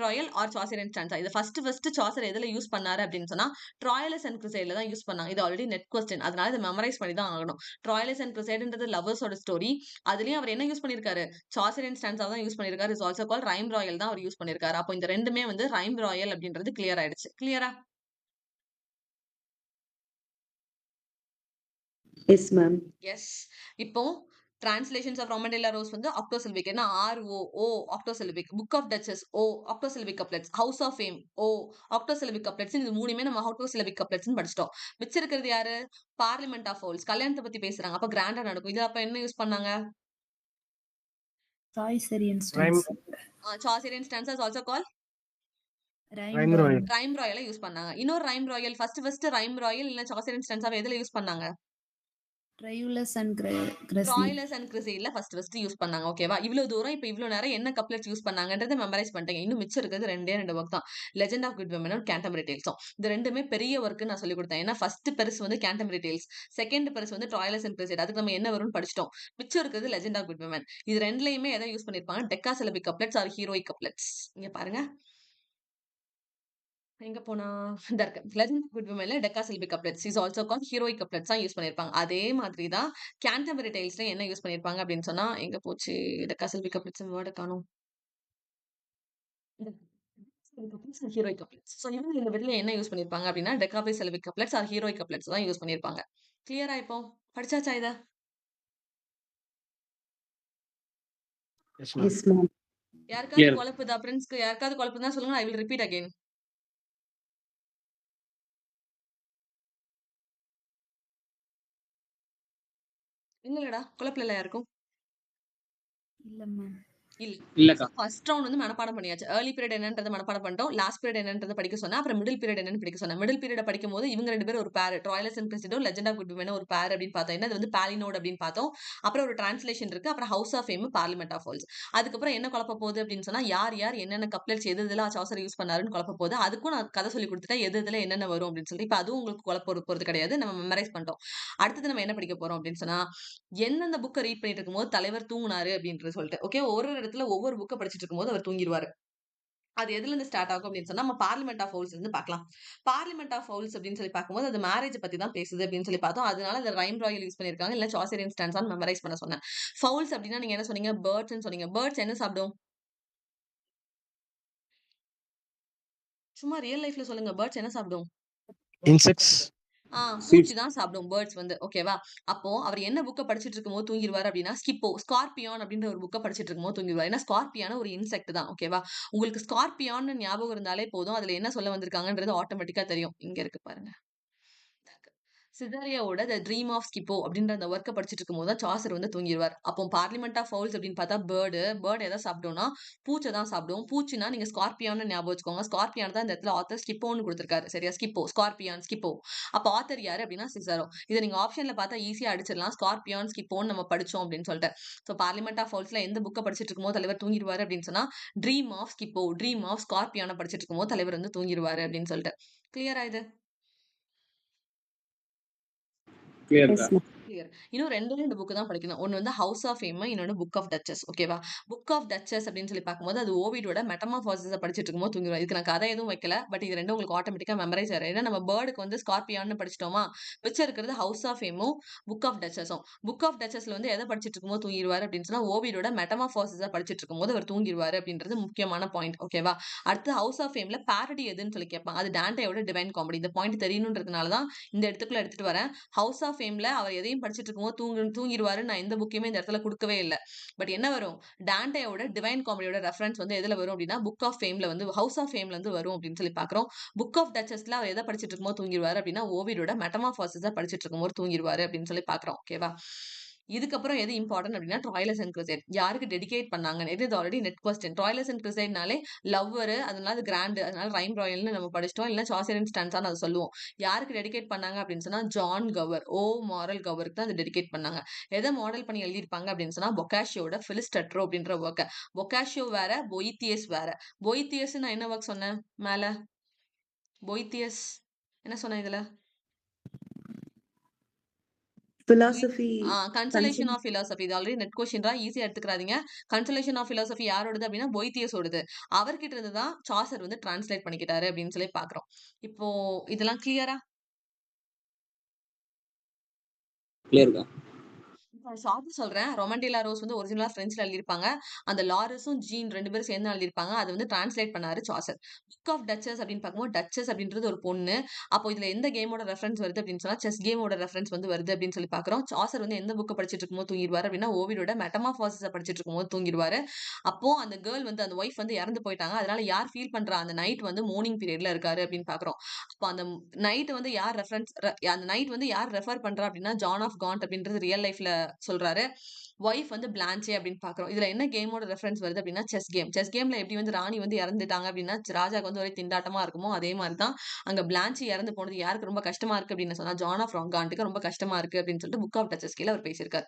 [SPEAKER 1] ராயல் ஆர் சாசரியன் ஸ்டான்ஸா இது ஃபர்ஸ்ட் சாசர் எதுல யூஸ் பண்ணாரு அப்படின்னு சொன்னா ட்ராயலஸ் அண்ட் கிருசைட்ல தான் யூஸ் பண்ணாங்க. இது ஆல்ரெடி நெட் கொஸ்டின், அதனால இதை மெமரைஸ் பண்ணி தான் ஆகணும். ட்ராயலஸ் அண்ட் கிருசைட்ன்றது லவ்வர்ஸோட ஸ்டோரி. அதுலயும் அவர் என்ன யூஸ் பண்ணிருக்காரு, சாசரியன் ஸ்டான்ஸா தான் யூஸ் பண்ணிருக்காரு. Is also called rhyme Royal தான் அவர் யூஸ் பண்ணிருக்காரு. அப்போ இந்த ரெண்டுமே வந்து ரைம் ராயல் அப்படின்றது கிளியர் ஆயிடுச்சு. கிளியரா?
[SPEAKER 2] Yes, ma'am.
[SPEAKER 1] எஸ். இப்போ translations of roman de la rose வந்து ஆக்டோசில்பிக், என்ன ROO octosyllabic, book of duchess O octosyllabic couplets, house of fame O octosyllabic couplets. இது மூணுமே நம்ம ஆக்டோசில்பிக் கப்லெட்ஸ் படிச்சிட்டோம். மிச்சிருக்கிறது யாரு, பார்லிமெண்ட் ஆஃப் ஃபவுல்ஸ், கல்யாணத்தை பத்தி பேசுறாங்க, அப்ப கிராண்டா நடக்கும். இதுல அப்ப என்ன யூஸ் பண்ணாங்க,
[SPEAKER 5] Chaucerian
[SPEAKER 4] Rhyme.
[SPEAKER 5] stanza.
[SPEAKER 1] Chaucerian stanza is also call
[SPEAKER 4] Rhyme royal.
[SPEAKER 1] Rhyme ராயலை யூஸ் பண்ணாங்க. இன்னொரு rhyme royal first rhyme royal இல்ல சாசரியன் ஸ்டான்ஸாவை எதுல யூஸ் பண்ணாங்க,
[SPEAKER 5] Triulus and Cressy.
[SPEAKER 1] Troilus and கிரிசைட்ல ஃபர்ஸ்ட் யூஸ் பண்ணாங்க. ஓகேவா? இவ்வளவு தூரம் இப்ப இவ்வளவு நேரம் என்ன கப்லெட்ஸ் யூஸ் பண்ணாங்கன்றத மெமரைஸ் பண்ணிட்டீங்க. இன்னும் மிச்சம் இருக்கிறது ரெண்டு ஒர்க் தான். லெஜெண்ட் ஆஃப் குட் விமனும் கேண்டம்பரி டேல்ஸும். இந்த ரெண்டுமே பெரிய ஒர்க் நான் சொல்லி கொடுத்தேன். ஏன்னா ஃபர்ஸ்ட் பெருசு வந்து கேண்டம்பரி டேல்ஸ், செகண்ட் பெருசு வந்து ட்ராய்லஸ் அண்ட் கிரிசைட். அதுக்கு நம்ம என்ன வரும்னு படிச்சிட்டோம். மிச்சம் இருக்கிறது லெஜெண்ட் ஆஃப் குட் விமன். இது ரெண்டுலயுமே எதை யூஸ் பண்ணிருப்பாங்க? Decasyllabic couplets or heroic couplets. இங்க பாருங்க, எங்க போனா இந்த இருக்கு. லெஜெண்ட் ஆஃப் குட் விமன்ல decasyllabic couplets is also called heroic couplets தான் யூஸ் பண்ணிருப்பாங்க. அதே மாதிரி தான் கேண்டம்பரி டேல்ஸ்ல என்ன யூஸ் பண்ணிருப்பாங்க அப்படின்னு சொன்னா, எங்க போச்சு டெக்காசிலபிக் கப்லெட்ஸ் வேர்ட காணோம். Heroic couplets. சோ இவங்க இந்த விதத்துல என்ன யூஸ் பண்ணிருப்பாங்க அப்படின்னா டெக்காசிலபிக் கப்லெட்ஸ் ஆர் ஹீரோயிக் கப்லெட்ஸ் தான் யூஸ் பண்ணிருப்பாங்க. கிளியரா இப்போ? படிச்சாச்சா இத?
[SPEAKER 4] Yes ma'am.
[SPEAKER 2] Yes, ma'am.
[SPEAKER 1] யாருக்காவது
[SPEAKER 3] Clear.
[SPEAKER 1] குழப்புதா? பிரின்ஸ்க்கு யாருக்காவது குழப்புதா சொல்லுங்க. I will repeat again. இல்லடா, குழப்பல யாருக்கும்?
[SPEAKER 5] இல்ல மேம்.
[SPEAKER 1] இல்ல.
[SPEAKER 3] இல்லக்கா.
[SPEAKER 1] ஃபர்ஸ்ட் ரவுண்ட் வந்து மனப்பாடம் பண்ணியாச்சு. ஏர்லி பீரியட் என்னன்றத மனப்பாடம் பண்ணிட்டோம். லாஸ்ட் பீரியட் என்னன்றத படிக்க சொன்னா, அப்புறம் மிடில் பீரியட் என்னன்னு படிக்க சொன்னா. மிடில் பீரியட் படிக்கும்போது இவங்க ரெண்டு பேரும் ஒரு பேர், ட்ராய்லஸ் அண்ட் கிரிசைடும் லெஜெண்ட் ஆஃப் குட் விமனும் ஒரு பேர் அப்படின்னு பார்த்தோம். என்ன அது வந்து பாலினோட் அப்படின்னு பார்த்தோம். அப்புறம் ஒரு டிரான்ஸ்லேஷன் இருக்கு. அப்புறம் house of fame, parliament of fowls. அதுக்கப்புறம் என்ன குழப்ப போகுது அப்படின்னு சொன்னா, யார் என்னென்ன கப்லெட்ஸ் எது இதெல்லாம் சாசர் யூஸ் பண்ணாருன்னு குழப்ப போகுது. அதுக்கும் நான் கதை சொல்லி கொடுத்துட்டேன், எது இதுல என்னென்ன வரும் அப்படின்னு சொல்லி. இப்ப அதுவும் உங்களுக்கு குழப்ப போறது கிடையாது. நம்ம மெமரைஸ் பண்ணிட்டோம். அடுத்தது நம்ம என்ன படிக்க போறோம் அப்படின்னு சொன்னா, எந்தெந்த புக்கை ரீட் பண்ணிட்டு இருக்கும்போது தலைவர் தூங்குனாரு அப்படின்றது சொல்லிட்டு. ஓகே, ஒரு இடத்துல ஒவ்வொரு புக்கை படிச்சுட்டு இருக்கும்போது அவர் தூங்கிடுவாரு. அது எதுல இருந்து ஸ்டார்ட் ஆகும் அப்படின்னு சொன்னா, நம்ம பார்லிமெண்ட் ஆஃப் ஃபவுல்ஸ் இருந்து பார்க்கலாம். பார்லிமெண்ட் ஆஃப் ஃபவுல்ஸ் அப்படின்னு சொல்லி பார்க்கும்போது அது மேரேஜ் பத்தி தான் பேசுது அப்படின்னு சொல்லி பார்த்தோம். அதனால இந்த ரைம் ராயல் யூஸ் பண்ணிருக்காங்க. இல்ல சாசரியன் ஸ்டான்ஸான்னு மெமரைஸ் பண்ண சொன்னேன். ஃபவுல்ஸ் அப்படின்னா நீங்க என்ன சொன்னீங்க? பேர்ட்ஸ்னு சொன்னீங்க. பேர்ட்ஸ் என்ன சாப்பிடும்? சும்மா ரியல் லைஃப்ல சொல்லுங்க. பேர்ட்ஸ் என்ன சாப்பிடும்?
[SPEAKER 4] இன்செக்ட்ஸ்.
[SPEAKER 1] பூச்சி தான் சாப்பிடும் பேர்ட்ஸ் வந்து. ஓகேவா? அப்போ அவர் என்ன புக்க படிச்சிட்டு இருக்கும்போது தூங்கிடுவாரு அப்படின்னா, ஸ்கார்பியான் அப்படின்ற ஒரு புக்க படிச்சிட்டு இருக்கும்போது தூங்கிடுவாரு. ஏன்னா ஸ்கார்பியான ஒரு இன்செக்ட் தான். ஓகேவா? உங்களுக்கு ஸ்கார்பியான்னு ஞாபகம் இருந்தாலே போதும். அதுல என்ன சொல்ல வந்திருக்காங்கன்றது ஆட்டோமேட்டிக்கா தெரியும். இங்க இருக்கு பாருங்க. சிதரியாவோட த ட்ரீம் ஆஃப் ஸ்கிப்போ அப்படின்ற அந்த ஒர்க்கை படிச்சிட்டு இருக்கும்போது தான் சாசர் வந்து தூங்கிடுவார். அப்போ பார்லிமெண்ட் ஆஃப் ஃபவுல்ஸ் அப்படின்னு பார்த்தா பேர்டு எதை சாப்பிடும்னா பூச்சை தான் சாப்பிடும். பூச்சினா நீங்க ஸ்கார்பியான்னு ஞாபகம் வச்சுக்கோங்க. ஸ்கார்பியான் தான் இந்த இடத்துல ஆத்தர் ஸ்கிப்போன்னு கொடுத்திருக்காரு. சரியா? ஸ்கிப்போ. அப்ப ஆத்தர் யாரு அப்படின்னா சிசரோ. இதை நீங்க ஆப்ஷன்ல பார்த்தா ஈஸியா அடிச்சிடலாம். ஸ்கார்பியான் ஸ்கிப்போன்னு நம்ம படிச்சோம் அப்படின்னு சொல்லிட்டு. ஸோ பார்லிமெண்ட் ஆஃப் ஃபவுல்ஸ்ல எந்த புக்கை படிச்சிட்டு இருக்கும்போது தலைவர் தூங்கிடுவாரு அப்படின்னு சொன்னா, ட்ரீம் ஆஃப் ஸ்கார்பியான படிச்சிட்டு இருக்கும்போது தலைவர் வந்து தூங்கிடுவாரு அப்படின்னு சொல்லிட்டு. கிளியரா இது?
[SPEAKER 2] Yes, ma'am.
[SPEAKER 1] கிளியர். இன்னும் ரெண்டு புக் தான் படிக்கணும். ஒன்னு வந்து ஹவுஸ் ஆஃப் ஃபேம், இன்னொன்னு புக் ஆஃப் டச்சஸ். ஓகேவா? புக் ஆஃப் டச்சஸ் அப்படின்னு சொல்லி பார்க்கும்போது அது ஓவிடோட மெட்டமார்பாசிஸ படிச்சிட்டு இருக்கும்போது தூங்கிடுவார். இதுக்கு நான் கதை எதுவும் வைக்கல. பட் இது ரெண்டும் உங்களுக்கு ஆட்டோமேட்டிக்கா மெமரைஸ் ஆயிரும். ஏன்னா நம்ம பேர்டுக்கு வந்து ஸ்கார்பியான்னு படிச்சிட்டோமா, மிச்சம் இருக்கிறது ஹவுஸ் ஆஃப் ஃபேமும் புக் ஆஃப் டச்சஸும். புக் ஆஃப் டச்சஸ்ல வந்து எதை படிச்சிட்டு இருக்கும்போது தூங்கிடுவாரு அப்படின்னு சொன்னா, ஓவிடோட மெட்டமார்பாசிஸ படிச்சிட்டு இருக்கும்போது அவர் தூங்கிடுவாரு அப்படின்றது முக்கியமான பாயிண்ட். ஓகேவா? அடுத்து ஹவுஸ் ஆஃப் ஃபேம்ல பாரடி எதுன்னு சொல்லி கேட்பாங்க. அது டான்டேயோட டிவைன் காமெடி. இந்த பாயிண்ட் தெரியணுன்றதுனால தான் இந்த இடத்துக்குள்ள எடுத்துட்டு வரேன். ஹவுஸ் ஆஃப் ஃபேம்ல அவர் எதையும் படிச்சிட்டு இருக்கும்போது தூங்கிடுவாரு. நான் எந்த புக்கையுமே இந்த இடத்துல கொடுக்கவே இல்லை. பட் என்ன வரும்? டான்டேயோட டிவைன் காமெடியோட ரெஃபரன்ஸ் வந்து எதுல வரும் அப்படின்னா புக் ஆஃப் ஃபேம்ல வந்து ஹவுஸ் ஆஃப் ஃபேம்ல இருந்து வரும் அப்படின்னு சொல்லி பாக்குறோம். புக் ஆஃப் டச்சஸ்ல அவர் எதை படிச்சிட்டு இருக்கும்போது தூங்கிடுவாரு அப்படின்னா ஓவிடோட மெட்டமார்பாசிஸ படிச்சிட்டு இருக்கும்போது தூங்கிடுவாரு அப்படின்னு சொல்லி பாக்குறோம். ஓகேவா? இதுக்கப்புறம் எது இம்பார்ட்டன்ட் அப்படின்னா ட்ராய்லஸ் அண்ட் கிரிசைட் யாருக்கு டெடிகேட் பண்ணாங்க. இது already net question. Troilus and கிரிசைட்னாலே லவ்வர், அதனால அது கிராண்ட், அதனால ரைம் ராயல்னு நம்ம படிச்சிட்டோம். இல்ல சாசரியன் ஸ்டான்ஸான்னு அதை சொல்லுவோம். யாருக்கு டெடிகேட் பண்ணாங்க அப்படின்னு சொன்னா ஜான் கவர், மாரல் கவருக்கு தான் அதை டெடிகேட் பண்ணாங்க. எதை மாடல் பண்ணி எழுதியிருப்பாங்க அப்படின்னு சொன்னா பொக்காஷியோட பிலிஸ்டட்ரோ அப்படின்ற ஒர்க்க. பொக்காஷியோ வேற, பொய்த்தியஸ் வேற. பொய்த்தியஸ் நான் என்ன ஒர்க் சொன்னேன் மேல? பொய்த்தியஸ் என்ன சொன்னேன் இதுல?
[SPEAKER 2] Philosophy.
[SPEAKER 1] Consolation of philosophy. இது ஆல்ரெடி நெட் கொஸ்டின் தான், ஈஸியா எடுத்துக்கிறாதீங்க. கன்சலேஷன் ஆஃப் பிலாசபி யாரோடது அப்படின்னா பொய்த்தியஸோடது. அவர்கிட்ட இருந்து தான் சாசர் வந்து டிரான்ஸ்லேட் பண்ணிக்கிட்டாரு அப்படின்னு சொல்லி பாக்குறோம். இப்போ இதெல்லாம் கிளியரா?
[SPEAKER 3] கிளியர்க்கா.
[SPEAKER 1] ஷார்ட்டா சொல்றேன். ரொமண்டிலா ரோஸ் வந்து ஒரிஜினலா பிரெஞ்சுல எழுதியிருப்பாங்க. அந்த லாரஸும் ஜீன் ரெண்டு பேரும் சேர்ந்து எழுதியிருப்பாங்க. அது வந்து டிரான்ஸ்லேட் பண்ணாரு சாசர். புக் ஆஃப் டச்சஸ் அப்படின்னு பார்க்கும்போது டச்சஸ் அப்படின்றது ஒரு பொண்ணு. அப்போ இதுல எந்த கேமோட ரெஃபரன்ஸ் வருது அப்படின்னு சொன்னா செஸ் கேமோட ரெஃபரன்ஸ் வந்து வருது அப்படின்னு சொல்லி பாக்குறோம். சாசர் வந்து எந்த புக்கை படிச்சிட்டு இருக்கும்போது தூங்கிடுவாரு அப்படின்னா ஓவிடோட மெட்டமார்பாசிஸ படிச்சிட்டு இருக்கும்போது தூங்கிடுவாரு. அப்போ அந்த கேர்ள் வந்து அந்த ஒய்ஃப் வந்து இறந்து போயிட்டாங்க. அதனால யார் ஃபீல் பண்றா? அந்த நைட் வந்து மார்னிங் பீரியட்ல இருக்காரு அப்படின்னு பாக்குறோம். அப்போ அந்த நைட் வந்து யார் ரெஃபரன்ஸ், அந்த நைட் வந்து யார் ரெஃபர் பண்றா அப்படின்னா ஜான் ஆஃப் காண்ட் அப்படின்றது ரியல் லைஃப்ல சொல்றாரு. ஒய்ஃப் வந்து பிளான்ச்சே அப்படின்னு பாக்குறோம். இதுல என்ன கேமோட ரெஃபரன்ஸ் வருது அப்படின்னா செஸ் கேம். செஸ் கேம்ல எப்படி வந்து ராணி வந்து இறந்துட்டாங்க அப்படின்னா ராஜாக்கு வந்து ஒரே திண்டாட்டமா இருக்குமோ அதே மாதிரி தான் அங்க பிளான்ச்சி இறந்து போனது யாருக்கு ரொம்ப கஷ்டமா இருக்கு அப்படின்னு சொன்னா ஜான் ஆஃப் ராங்கான்ட்டுக்கு ரொம்ப கஷ்டமா இருக்கு அப்படின்னு சொல்லிட்டு புக் ஆஃப் டச்சஸ் கீழ அவர் பேசியிருக்காரு.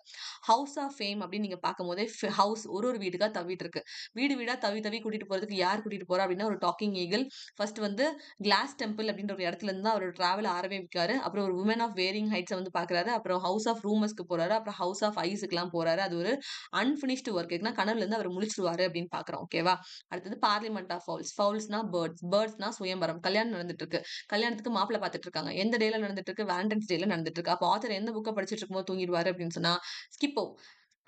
[SPEAKER 1] ஹவுஸ் ஆஃப் ஃபேம் அப்படின்னு நீங்க பார்க்கும்போதே ஹவுஸ் ஒரு வீட்டுக்கா தவிட்டு இருக்கு. வீடு வீடா தவி தவி கூட்டிட்டு போறதுக்கு யார் கூட்டிட்டு போறா அப்படின்னா ஒரு டாக்கிங் ஈகிள். ஃபர்ஸ்ட் வந்து கிளாஸ் டெம்பிள் அப்படின்ற ஒரு இடத்துல இருந்து தான் அவரோட டிராவல் ஆரம்பிக்காரு. அப்புறம் ஒரு உமன் ஆஃப் வேரிங் ஹைட்ஸ் வந்து பாக்குறாரு. அப்புறம் ஹவுஸ் ஆஃப் ரூமர்ஸ்க்கு போறாரு. அப்புறம் ஹவுஸ் ஆஃப் ஐஸ்க்குலாம் போறாரு. அது ஒரு அன்பினிஷ்டு ஒர்க். ஏன்னா கனவுல இருந்து அவர் முழிச்சிருவாரு அப்படின்னு பாக்குறோம். ஓகேவா? அடுத்தது பார்லிமெண்ட் ஆஃப் ஃபவுல்ஸ். ஃபவுல்ஸ்னா பேர்ட்ஸ். பேர்ட்ஸ்னா சுயம்பரம். கல்யாணம் நடந்துட்டு இருக்கு. கல்யாணத்துக்கு மாப்பிள்ளை பார்த்துட்டு இருக்காங்க. எந்த டேல நடந்துட்டு இருக்கு? வேலண்டைன்ஸ் டேல நடந்துட்டு இருக்கு. அப்ப ஆத்தர் எந்த புக்கை படிச்சிட்டு இருக்கும்போது தூங்கிடுவாரு அப்படின்னு சொன்னா ஸ்கிப்போ.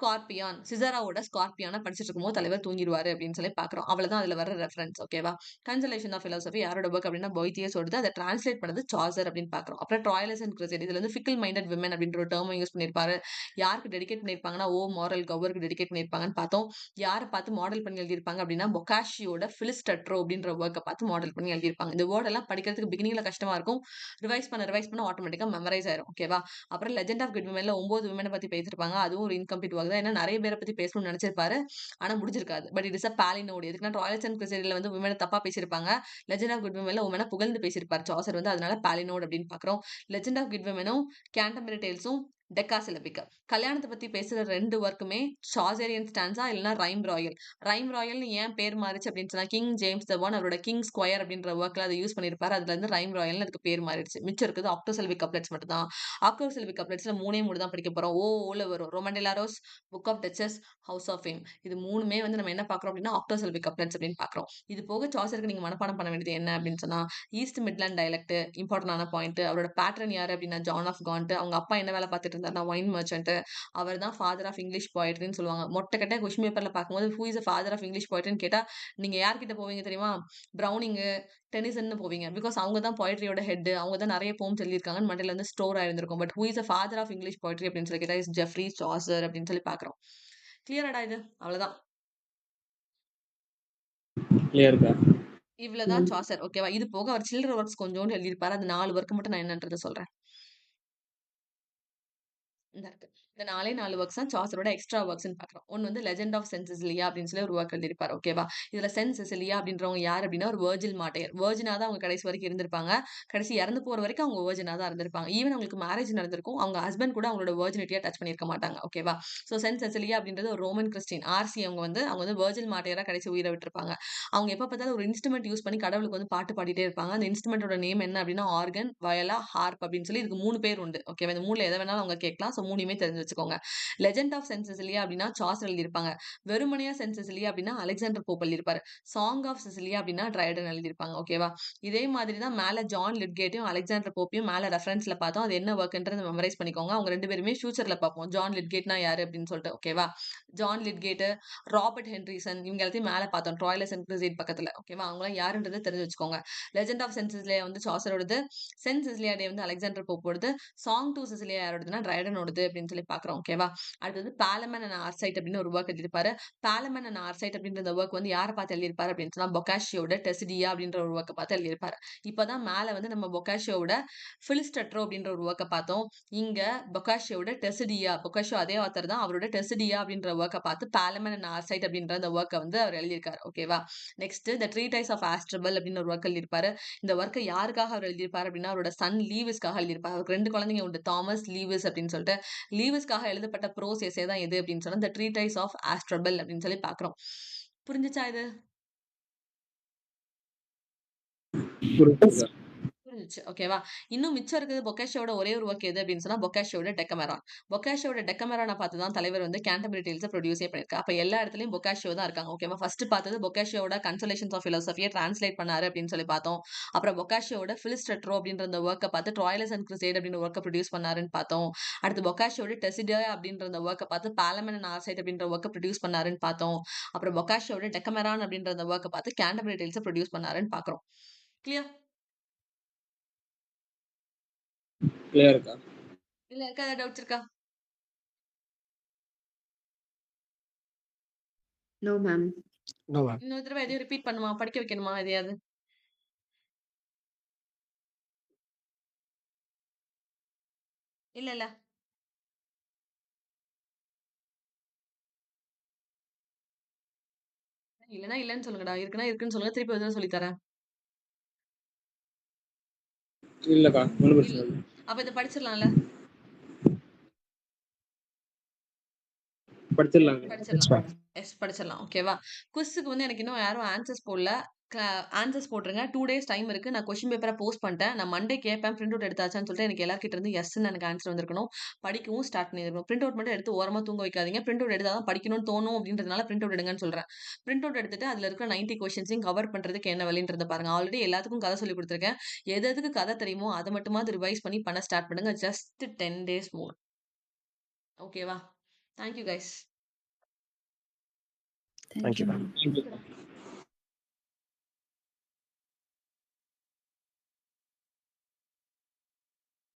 [SPEAKER 1] ஸ்கார்பியான் சிசராவோட ஸ்கார்பியானா படிச்சிட்டு இருக்கும்போது தலைவர் தூங்கிடுவாரு அப்படின்னு சொல்லி பாக்குறோம். அவ்வளவுதான் அதுல வர ரெஃபரன்ஸ். ஓகேவா? கன்சலேஷன் ஆஃப் பிலாசபி யாரோட புக் அப்படின்னா பொய்த்தியஸோடது. அதை டிரான்ஸ்லேட் பண்ணது சாசர் அப்படின்னு பாக்குறோம். அப்புறம் ட்ராயலஸ் அண்ட் கிரசைட் இதுல வந்து ஃபிக்கல் மைண்டட் விமன் அப்படின்ற ஒரு டேர்ம் யூஸ் பண்ணிருப்பாரு. யாருக்கு டெடிகேட் பண்ணிருப்பாங்கன்னா ஓ மாரல் கவருக்கு டெடிகேட் பண்ணிருப்பாங்கன்னு பார்த்தோம். யாரை பார்த்து மாடல் பண்ணி எழுதியிருப்பாங்க அப்படின்னா பொக்காஷியோட பிலிஸ்டட்ரோ அப்படின்ற ஒர்க்கை பார்த்து மாடல் பண்ணி எழுதியிருப்பாங்க. இந்த வேர்ட் எல்லாம் படிக்கிறதுக்கு பிகினிங்ல கஷ்டமா இருக்கும். ரிவைஸ் பண்ண ஆட்டோமேட்டிக்கா மெமரைஸ் ஆயிரும். ஓகேவா? அப்புறம் லெஜெண்ட் ஆஃப் குட் விமன்ல 9 விமனை பத்தி பேசிருப்பாங்க. அதுவும் ஒரு இன்கம்ப்ளீட் ஒர்க் தான். ஏன்னா நிறைய பேரை பத்தி பேசணும்னு நினைச்சிருப்பாரு. ஆனா முடிஞ்சிருக்காது. பட் இட் இஸ் அ பாலினோடு. எதுக்குன்னா ராயல்ஸ் அண்ட் கிரசைட்ல வந்து விமனை தப்பா பேசியிருப்பாங்க. லெஜெண்ட் ஆஃப் குட் விமன்ல உமனை புகழ்ந்து பேசியிருப்பாரு சாசர் வந்து. அதனால பாலினோடு அப்படின்னு பாக்குறோம். லெஜெண்ட் ஆஃப் குட் விமனும் கேண்டம்பரி டேல்ஸும் டெக்காசிலபிக். கல்யாணத்தை பத்தி பேசுற 2 ஒர்க்குமே சாசேரியன் ஸ்டான்ஸா இல்லைன்னா ரைம் ராயல். ரைம் ராயல்னு ஏன் பேர் மாறிச்சு அப்படின்னு சொன்னா கிங் ஜேம்ஸ் த ஒன் அவரோட கிங் ஸ்கொயர் அப்படின்ற ஒர்க்ல அதை யூஸ் பண்ணிருப்பாரு. அதுல இருந்து ரைம் ராயல்னு அதுக்கு பேர் மாறிடுச்சு. மிச்சம் இருக்குது ஆக்டோசெல்விக் கப்லெட்ஸ் மட்டும் தான். ஆக்டோசெல்விக் கப்லெட்ஸ்ல 3 தான் படிக்க போறோம். ஓல வரும். Roman de la rose, book of duchess, house of fame. இது 3மே வந்து நம்ம என்ன பாக்குறோம் அப்படின்னா ஆக்டோசெல்விக் கப்லெட்ஸ் அப்படின்னு பாக்குறோம். இது போக சாசருக்கு நீங்க மனப்பாடம் பண்ண வேண்டியது என்ன அப்படின்னு சொன்னா ஈஸ்ட் மிட்லாண்ட் டயலக்ட் இம்பார்ட்டன்டான பாயிண்ட். அவரோட பேட்டர்ன் யாரு அப்படின்னா ஜான் ஆஃப் காண்ட். அவங்க அப்பா என்ன வேலை பார்த்துட்டு இருந்தாருன்னா வைன் மர்ச்சன்ட். அவர் தான் ஃபாதர் ஆஃப் இங்கிலீஷ் போயட்ரின்னு சொல்லுவாங்க. மொட்டை கட்ட கொஸ்டின் பேப்பர்ல பார்க்கும்போது who is father of English போயட்ரின்னு கேட்டா நீங்க யார்கிட்ட போவீங்க தெரியுமா? பிரவுனிங், டெனிசன் போவீங்க. பிகாஸ் அவங்க தான் போயட்ரியோட ஹெட். அவங்க தான் நிறைய போம்ஸ் எழுதியிருக்காங்கன்னு மண்டையில இருந்து ஸ்டோர் ஆயிருந்திருக்கும். But who is father of English poetry அப்படின்னு சொல்லி கேட்டா இஸ் ஜெஃப்ரி சாசர் அப்படின்னு சொல்லி பாக்குறோம். கிளியராடா இது? அவ்வளவுதான்.
[SPEAKER 3] கிளியர்க்கா?
[SPEAKER 1] இவ்வளவுதான் சாசர். ஓகேவா? இது போக அவர் சில்ட்ரன் ஒர்க்ஸ் கொஞ்சோண்டு எழுதியிருப்பாரு. அந்த 4 ஒர்க் மட்டும் நான் என்னன்றதை சொல்றேன். இந்த இருக்கு. இந்த 4 ஒர்க்ஸ் தான் சாசரோட எக்ஸ்ட்ரா ஒர்க்ஸ்ன்னு பாக்குறோம். ஒன்னு வந்து லெஜெண்ட் ஆஃப் சென்ட் சிசிலியா அப்படின்னு சொல்லி ஒரு ஒர்க் எழுதியிருப்பாரு. ஓகேவா? இதுல சென்ட் சிசிலியா அப்படின்றவங்க யார் அப்படின்னா ஒரு வெர்ஜில் மாட்டையர். வெர்ஜினா தான் அவங்க கடைசி வரைக்கும் இருந்திருப்பாங்க. கடைசி இறந்து போற வரைக்கும் அவங்க வெர்ஜினா தான் இருந்திருப்பாங்க. ஈவன் அவங்களுக்கு மேரேஜ் நடந்திருக்கும். அவங்க ஹஸ்பண்ட் கூட அவங்களோட வெர்ஜினிட்டியா டச் பண்ணிருக்க மாட்டாங்க. ஓகேவா? சோ சென்ட் சிசிலியா அப்படின்றது ஒரு ரோமன் கிறிஸ்டின். ஆர்சி அவங்க வந்து வெர்ஜில் மாட்டையரா கடைசி உயிரை விட்டுருப்பாங்க. அவங்க எப்ப பார்த்தாலும் ஒரு இன்ஸ்ட்ருமெண்ட் யூஸ் பண்ணி கடவுளுக்கு வந்து பாட்டு பாடிட்டே இருப்பாங்க. அந்த இன்ஸ்ட்ருமெண்டோட நேம் என்ன அப்படின்னா ஆர்கன், வயலா, ஹார்ப் அப்படின்னு சொல்லி இதுக்கு 3 பேர் உண்டு. ஓகேவா? இந்த 3ல எதை வேணாலும் அவங்க கேட்கலாம். சோ 3யுமே தெரிஞ்சு வச்சுக்கோங்க. லெஜெண்ட் ஆஃப் சென்ட் சிசிலியா அப்படின்னா சார்ல்ஸ் எழுதியிருப்பாங்க. வெறுமனையா சென்ட் சிசிலியா அப்படின்னா அலெக்சாண்டர் போப் எழுதியிருப்பாரு. சாங் ஆஃப் சிசிலியா அப்படின்னா ட்ரைடன் எழுதியிருப்பாங்க. ஓகேவா? இதே மாதிரி தான் மேல ஜான் லிட்கேட்டையும் அலெக்சாண்டர் போப்பையும் மேல ரெஃபரன்ஸ்ல பார்த்தோம். அது என்ன ஒர்க்ன்றது மெமரைஸ் பண்ணிக்கோங்க. அவங்க 2 பேருமே ஃபியூச்சர்ல பார்ப்போம். ஜான் லிட்கேட்னா யாரு அப்படின்னு சொல்லிட்டு. ஓகேவா? ஜான் லிட்கேட், ராபர்ட் ஹென்ரிசன் இவங்க எல்லாத்தையும் மேல பார்த்தோம். ட்ராய்லஸ் அண்ட் கிரசைட் பக்கத்துல. ஓகேவா? அவங்களாம் யாருன்றதை தெரிஞ்சு வச்சுக்கோங்க. லெஜெண்ட் ஆஃப் சென்ட் சிசிலியா வந்து சாசரோடது. சென்ட் சிசிலியா டே வந்து அலெக்சாண்டர் போப்போடது. சாங் டு சிசிலியா யாரோடதுன்னா ட்ரைடனோடது அப்படின்னு சொல்லி பாக்குறோம். ஓகேவா? அடுத்தது பாலமன் அண்ட் ஆர்சைட் அப்படின்னு ஒரு ஒர்க் எழுதியிருப்பாரு. பாலமன் அண்ட் ஆர்சைட் அப்படின்ற அந்த ஒர்க் வந்து யாரை பார்த்து எழுதியிருப்பாரு அப்படின்னு சொன்னா பொக்காஷியோட டெசிடியா அப்படின்ற ஒரு ஒர்க்கை பார்த்து எழுதியிருப்பாரு. இப்பதான் மேல வந்து நம்ம பொக்காஷியோட பிலிஸ்டட்ரோ அப்படின்ற ஒரு ஒர்க்கை பார்த்தோம். இங்க பொக்காஷியோட பொக்காஷியோ அதே ஆத்தர் தான். அவரோட டெசிடியா அப்படின்ற ஒர்க்கை பார்த்து பாலமன் அண்ட் ஆர்சைட் அப்படின்ற அந்த ஒர்க்கை வந்து அவர் எழுதியிருக்காரு. ஓகேவா? நெக்ஸ்ட் த ட்ரீடைஸ் ஆஃப் ஆஸ்ட்ரபல் அப்படின்னு ஒரு ஒர்க் எழுதியிருப்பாரு. இந்த ஒர்க்கை யாருக்காக அவர் எழுதியிருப்பாரு அப்படின்னா அவரோட சன் லீவிஸ்க்காக எழுதியிருப்பாரு. அவருக்கு 2 குழந்தைங்க உண்டு, தாமஸ் லீவிஸ் அப்படின்னு சொல்லிட்டு. லீவிஸ்க்காக எழுதப்பட்ட ப்ரோஸ் எஸ்ஸே தான் எது அப்படின்னு சொன்னா த ட்ரீடைஸ் ஆஃப் ஆஸ்ட்ரபல் அப்படின்னு சொல்லி பாக்குறோம். புரிஞ்சுச்சா இது?
[SPEAKER 3] புரியுதுக்கா?
[SPEAKER 1] புரிஞ்சுச்சு. ஓகேவா? இன்னும் மிச்சம் இருக்குது பொக்காஷியோட ஒரே ஒரு ஒர்க் எது அப்படின்னு சொன்னா பொக்காஷியோட டெக்கமெரான். பொக்காஷியோட டெக்கமெரானை பார்த்து தான் தலைவர் வந்து கேண்டபரி டேல்ஸை ப்ரொடியூஸே பண்ணிருக்காரு. அப்ப எல்லா இடத்துலயும் பொக்காஷியோ தான் இருக்காங்க. ஓகேவா? ஃபர்ஸ்ட் பார்த்தது பொக்காஷியோட கன்சலேஷன்ஸ் ஆஃப் பிலாசபியை டிரான்ஸ்லேட் பண்ணாரு அப்படின்னு சொல்லி பார்த்தோம். அப்புறம் பொக்காஷியோட பிலிஸ்டட்ரோ அப்படின்ற அந்த ஒர்க்கை பார்த்து ட்ராயலஸ் அண்ட் கிரசைட் அப்படின்னு ஒர்க்கை ப்ரொடியூஸ் பண்ணாருன்னு பார்த்தோம். அடுத்து பொக்காஷியோட டெசிடியா அப்படின்ற அந்த ஒர்க்கை பார்த்து பாலமன் அண்ட் ஆர்சைட் அப்படின்ற ஒர்க்கை ப்ரொடியூஸ் பண்ணாருன்னு பார்த்தோம். அப்புறம் பொக்காஷியோட டெக்கமெரான் அப்படின்ற அந்த ஒர்க்கை பார்த்து கேண்டபரி டேல்ஸை ப்ரொடியூஸ் பண்ணாருன்னு பாக்குறோம். கிளியர்?
[SPEAKER 3] கிளியர்க்கா?
[SPEAKER 1] இல்ல இருக்கா? ஏதாவது டவுட்ஸ் இருக்கா?
[SPEAKER 2] No, ma'am.
[SPEAKER 4] No, ma'am.
[SPEAKER 1] இன்னொரு தடவை எதையும் ரிப்பீட் பண்ணுமா? படிக்க வைக்கணுமா எதையாவது? இல்ல. இல்லன்னா இல்லன்னு சொல்லுங்கடா. இருக்குன்னா இருக்குன்னு சொல்லுங்க. திருப்பி ஒரு தடவ சொல்லி தரேன்.
[SPEAKER 3] இல்லக்கா ஒன்றும்
[SPEAKER 1] இல்ல.
[SPEAKER 3] பிரச்சனை இல்லை.
[SPEAKER 1] அப்ப இத படிச்சிடலாம்ல?
[SPEAKER 3] படிச்சிடலாங்க.
[SPEAKER 1] படிச்சிடலாம். எஸ் படிச்சிடலாம். ஓகேவா? குவிஸுக்கு வந்து எனக்கு இன்னும் யாரும் ஆன்சர்ஸ் போடல. ஆன்சர்ஸ் போட்டுருங்க. 2 டேஸ் டைம் இருக்கு. நான் கொஸ்டின் பேப்பர போஸ்ட் பண்ணிட்டேன். நான் மண்டே கேட்பேன். பிரிண்ட் அவுட் எடுத்தாச்சான்னு சொல்லிட்டு எனக்கு எல்லார்கிட்ட இருந்து எஸ்ன்னு எனக்கு ஆன்சர் வந்திருக்கணும். படிக்கவும் ஸ்டார்ட் பண்ணிருக்கணும். பிரிண்ட் அவுட் மட்டும் எடுத்து ஓரமா தூங்க வைக்காதீங்க. பிரிண்ட் அவுட் எடுத்தா தான் படிக்கணும்னு தோணும் அப்படின்றதுனால பிரிண்ட் அவுட் எடுங்கன்னு சொல்றேன். பிரிண்ட் அவுட் எடுத்துட்டு அதுல இருக்கிற 90 கொஸ்டின்ஸையும் கவர் பண்றதுக்கு என்ன வழின்றத பாருங்க. ஆல்ரெடி எல்லாத்துக்கும் கதை சொல்லி கொடுத்துருக்கேன். எது எதுக்கு கதை தெரியுமோ அதை மட்டுமாவது ரிவைஸ் பண்ணி பண்ண ஸ்டார்ட் பண்ணுங்க. Just 10 days more. ஓகேவா? Thank you guys.
[SPEAKER 5] Thank you,
[SPEAKER 2] Thank you.
[SPEAKER 5] ma'am.
[SPEAKER 3] தேங்க்யூக்கா.